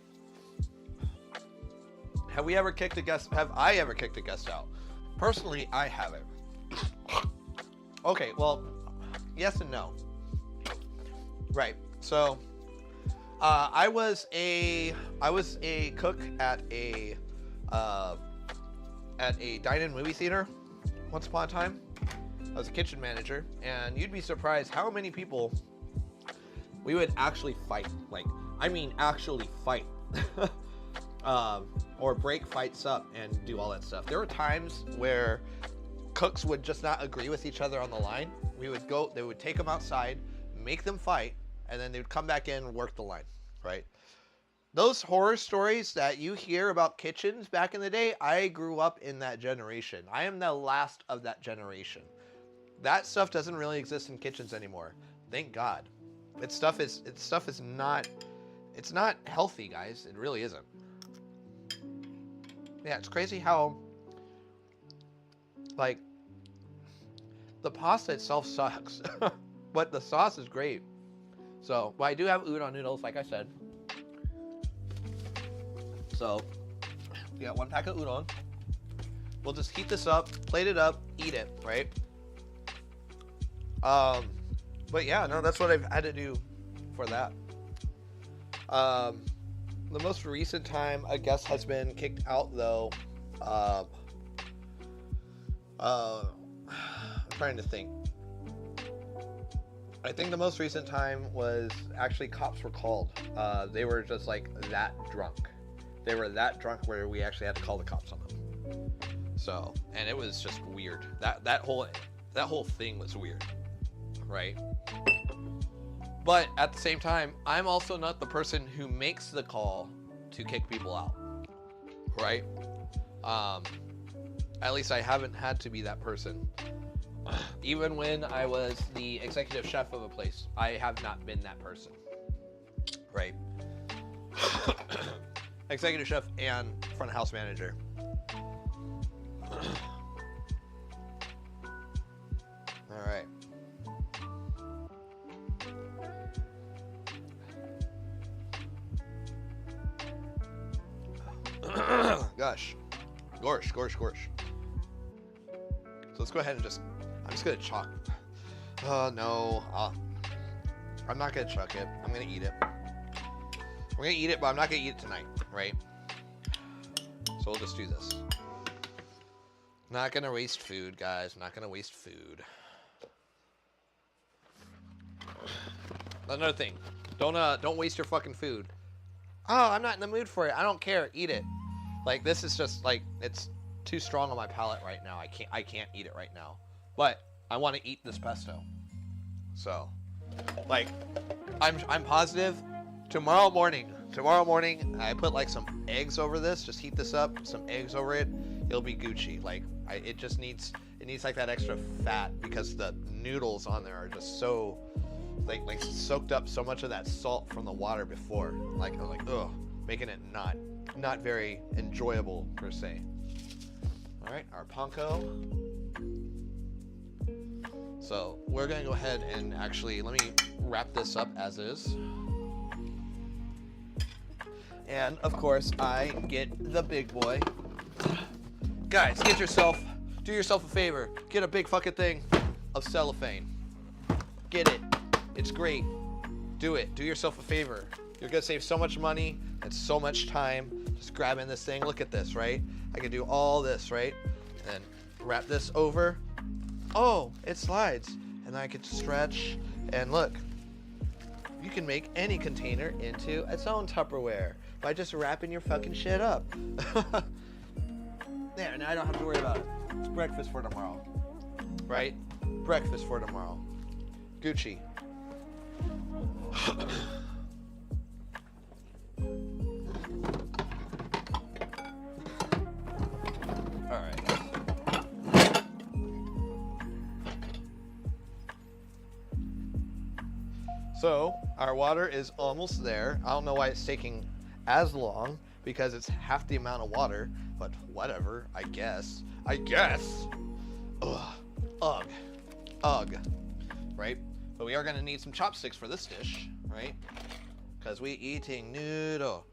Have I ever kicked a guest out? Personally, I haven't. Okay, well, yes and no. Right. So, I was a cook at a dine-in movie theater once upon a time. I was a kitchen manager, and you'd be surprised how many people we would actually fight. Like, I mean, actually fight. Or break fights up and do all that stuff. There were times where cooks would just not agree with each other on the line. They would take them outside, make them fight, and then they would come back in and work the line, right? Those horror stories that you hear about kitchens back in the day, I grew up in that generation. I am the last of that generation. That stuff doesn't really exist in kitchens anymore. Thank God. It's not healthy, guys. It really isn't. Yeah, it's crazy how, like, the pasta itself sucks, but the sauce is great. So, but I do have udon noodles, like I said. So, we got one pack of udon. We'll just heat this up, plate it up, eat it, right? But yeah, no, that's what I've had to do for that. The most recent time a guest has been kicked out, though, I'm trying to think. I think the most recent time was actually cops were called. They were just like that drunk. They were that drunk where we actually had to call the cops on them. So, and it was just weird. That whole thing was weird, right? But at the same time, I'm also not the person who makes the call to kick people out, right? At least I haven't had to be that person. Even when I was the executive chef of a place, I have not been that person, right? Executive chef and front of house manager. All right. Gosh. Gorsh. So let's go ahead and I'm just gonna chalk. Oh no. I'm not gonna chuck it. I'm gonna eat it. I'm gonna eat it, but I'm not gonna eat it tonight, right? So we'll just do this. Not gonna waste food, guys. Not gonna waste food. Another thing, don't waste your fucking food. Oh, I'm not in the mood for it. I don't care. Eat it. Like, this is just like, it's too strong on my palate right now. I can't eat it right now. But I want to eat this pesto. So, like, I'm positive tomorrow morning I put like some eggs over this. Just heat this up, some eggs over it. It'll be Gucci. Like, it needs like that extra fat because the noodles on there are just so like soaked up so much of that salt from the water before. Like, I'm like, ugh, making it not very enjoyable per se. All right, our panko. So we're gonna go ahead and actually, let me wrap this up as is. And of course, I get the big boy. Guys, do yourself a favor. Get a big fucking thing of cellophane. Get it. It's great. Do it. Do yourself a favor. You're gonna save so much money and so much time just grabbing this thing. Look at this, right? I can do all this, right? And wrap this over. Oh, it slides. And I can stretch. And look, you can make any container into its own Tupperware by just wrapping your fucking shit up. There, now I don't have to worry about it. It's breakfast for tomorrow. Right? Breakfast for tomorrow. Gucci. Alright. So, our water is almost there. I don't know why it's taking as long, because it's half the amount of water, but whatever, I guess. Ugh. Ugh. Right? But we are gonna need some chopsticks for this dish, right? Because we eating noodle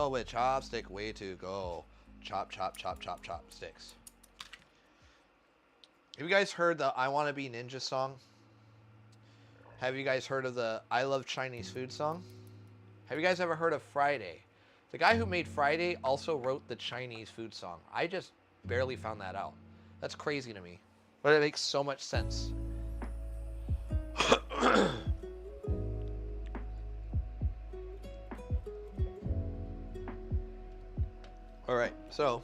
with chopstick, way to go. Chop, chop, chop, chop, chopsticks. Have you guys heard the I Wanna Be Ninja song? Have you guys heard of the I Love Chinese Food song? Have you guys ever heard of Friday? The guy who made Friday also wrote the Chinese food song. I just barely found that out. That's crazy to me, but it makes so much sense. All right, so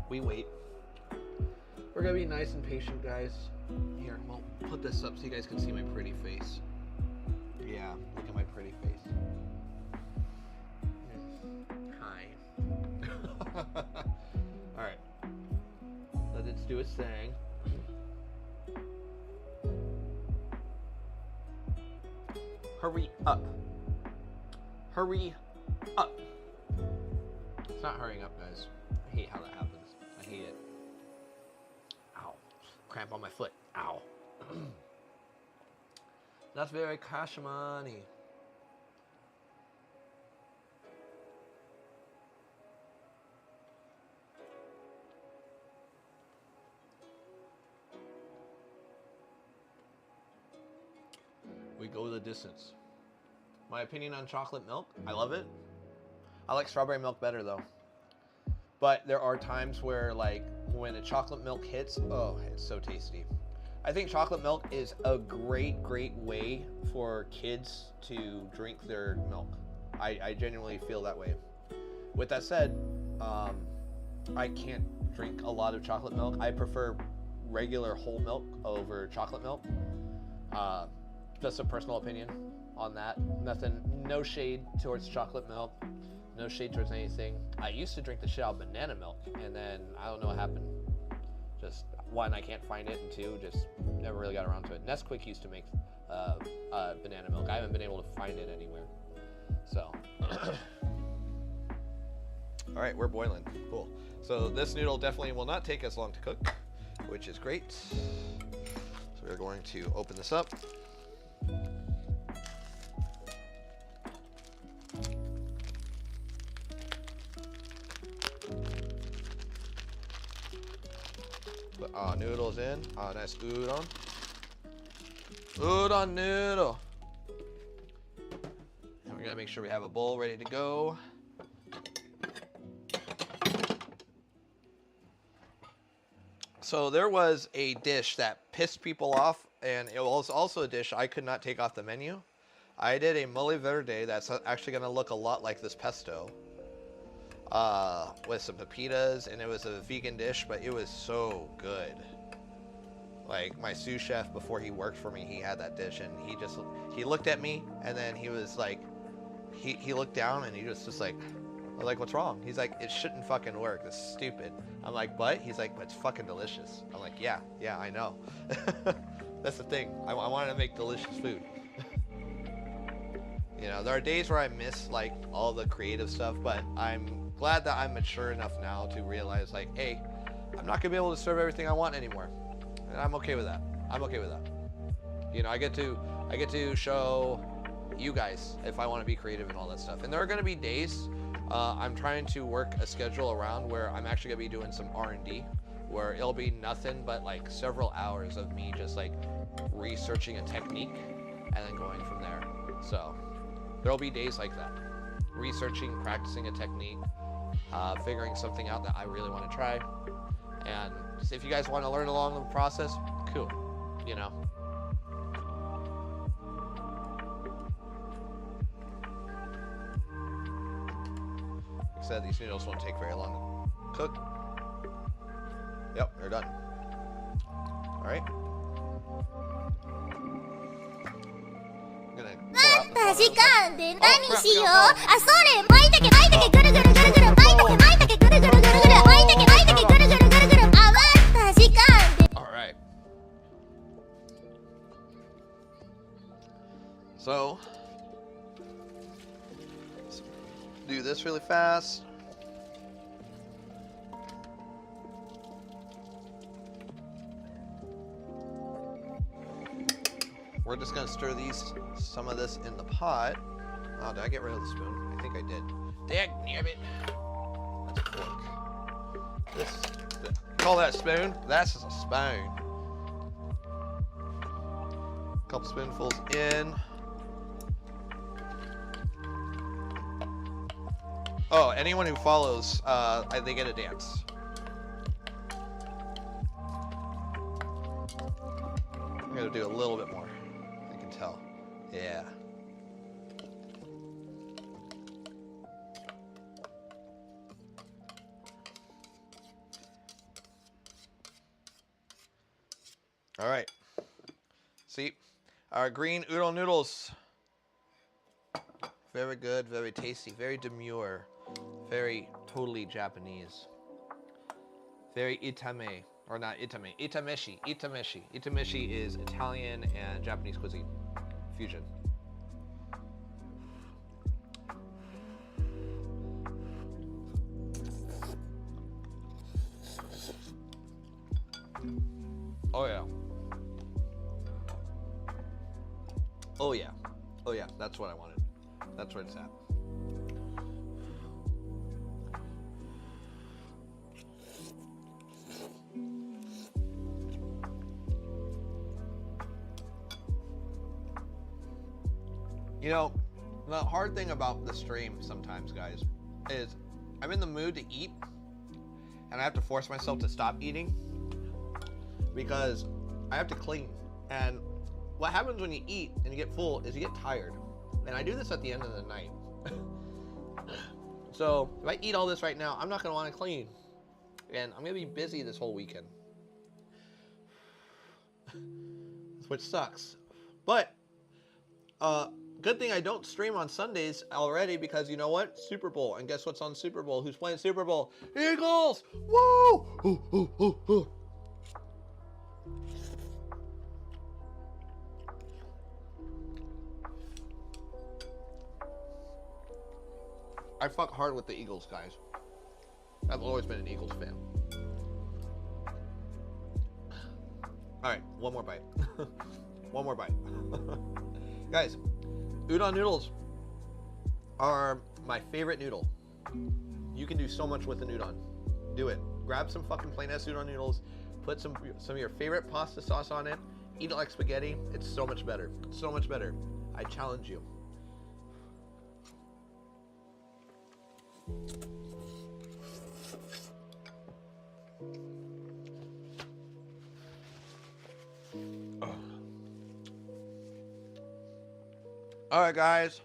we wait. We're gonna be nice and patient, guys. Here, we'll put this up so you guys can see my pretty face. Yeah, look at my pretty face. Hi. All right, let it do its thing. Hurry up. Hurry up. It's not hurrying up, guys. I hate how that happens. I hate it. Ow. Cramp on my foot. Ow. That's very Kashmani. We go the distance. My opinion on chocolate milk, I love it. I like strawberry milk better though. But there are times where, like, when a chocolate milk hits, oh, it's so tasty. I think chocolate milk is a great way for kids to drink their milk. I genuinely feel that way. With that said, I can't drink a lot of chocolate milk. I prefer regular whole milk over chocolate milk. Just a personal opinion on that. Nothing, no shade towards chocolate milk. No shade towards anything. I used to drink the shit out of banana milk, and then I don't know what happened. Just, one, I can't find it, and two, just never really got around to it. Nesquik used to make banana milk. I haven't been able to find it anywhere. So, all right, we're boiling. Cool. So this noodle definitely will not take as long to cook, which is great. So we're going to open this up. Put our noodles in. Our nice udon. Udon noodle. And we're gonna make sure we have a bowl ready to go. So there was a dish that pissed people off, and it was also a dish I could not take off the menu. I did a mole verde that's actually going to look a lot like this pesto, with some pepitas, and it was a vegan dish, but it was so good. Like, my sous chef, before he worked for me, he had that dish, and he looked at me, and then he was like, he looked down, and he was just like, I was like, what's wrong? He's like, it shouldn't fucking work. This is stupid. I'm like, but? He's like, but it's fucking delicious. I'm like, yeah, I know. That's the thing. I wanted to make delicious food. You know, there are days where I miss, like, all the creative stuff, but I'm glad that I'm mature enough now to realize, like, hey, I'm not gonna be able to serve everything I want anymore. And I'm okay with that. I'm okay with that. You know, I get to show you guys if I want to be creative and all that stuff. And there are going to be days I'm trying to work a schedule around where I'm actually going to be doing some R&D, where it'll be nothing but like several hours of me just like researching a technique and then going from there. So there'll be days like that, researching, practicing a technique, figuring something out that I really want to try. And if you guys want to learn along the process, cool, you know. Like I said, these noodles won't take very long to cook. Yep, they're done. All right. I'm gonna pour out the 時間で何 crap, しよう we got あ、それ巻いてけ巻いてけぐるぐるぐるぐる巻いてけぐるぐるぐるぐる巻いてけ巻いてけぐるぐるぐるぐる余った時間で All right. So, let's do this really fast. We're just gonna stir some of this in the pot. Oh, did I get rid of the spoon? I think I did. Dagnabbit. That's a fork. Call that a spoon? That's just a spoon. Couple spoonfuls in. Oh, anyone who follows, they get a dance. I'm gonna do a little bit more. I can tell. Yeah. All right. See, our green udon noodles. Very good, very tasty, very demure, very totally Japanese. Very itame, or not itame, itameshi, itameshi. Itameshi is Italian and Japanese cuisine fusion. Oh yeah. Oh yeah. Oh yeah, that's what I wanted. That's where it's at. You know, the hard thing about the stream sometimes, guys, is I'm in the mood to eat, and I have to force myself to stop eating because I have to clean. And what happens when you eat and you get full is you get tired. And I do this at the end of the night. So if I eat all this right now, I'm not going to want to clean. And I'm going to be busy this whole weekend. Which sucks. But, good thing I don't stream on Sundays already because you know what? Super Bowl. And guess what's on Super Bowl? Who's playing Super Bowl? Eagles! Woo! Ooh, ooh, ooh, ooh. I fuck hard with the Eagles, guys. I've always been an Eagles fan. All right, one more bite. One more bite. Guys, udon noodles are my favorite noodle. You can do so much with an udon. Do it. Grab some fucking plain ass udon noodles, put some of your favorite pasta sauce on it, eat it like spaghetti. It's so much better. So much better. I challenge you. All right, guys.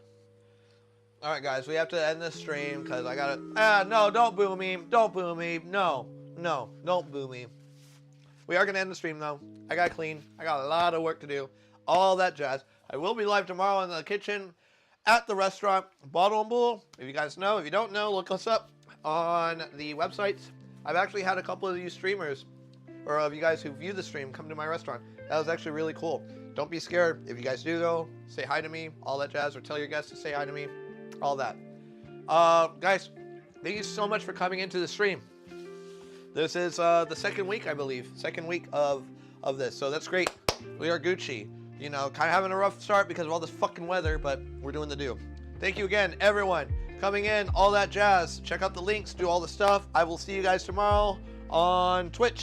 All right, guys. We have to end this stream because I gotta. No, don't boo me. Don't boo me. No, don't boo me. We are gonna end the stream though. I gotta clean. I got a lot of work to do. All that jazz. I will be live tomorrow in the kitchen, at the restaurant, Bottle and Bull. If you guys know, if you don't know, look us up on the websites. I've actually had a couple of you streamers, or of you guys who view the stream, come to my restaurant. That was actually really cool. Don't be scared. If you guys do go, say hi to me, all that jazz, or tell your guests to say hi to me, all that. Guys, thank you so much for coming into the stream. This is the second week, I believe. Second week of this, so that's great. We are Gucci. You know, kind of having a rough start because of all this fucking weather, but we're doing the do. Thank you again, everyone, coming in, all that jazz. Check out the links, do all the stuff. I will see you guys tomorrow on Twitch.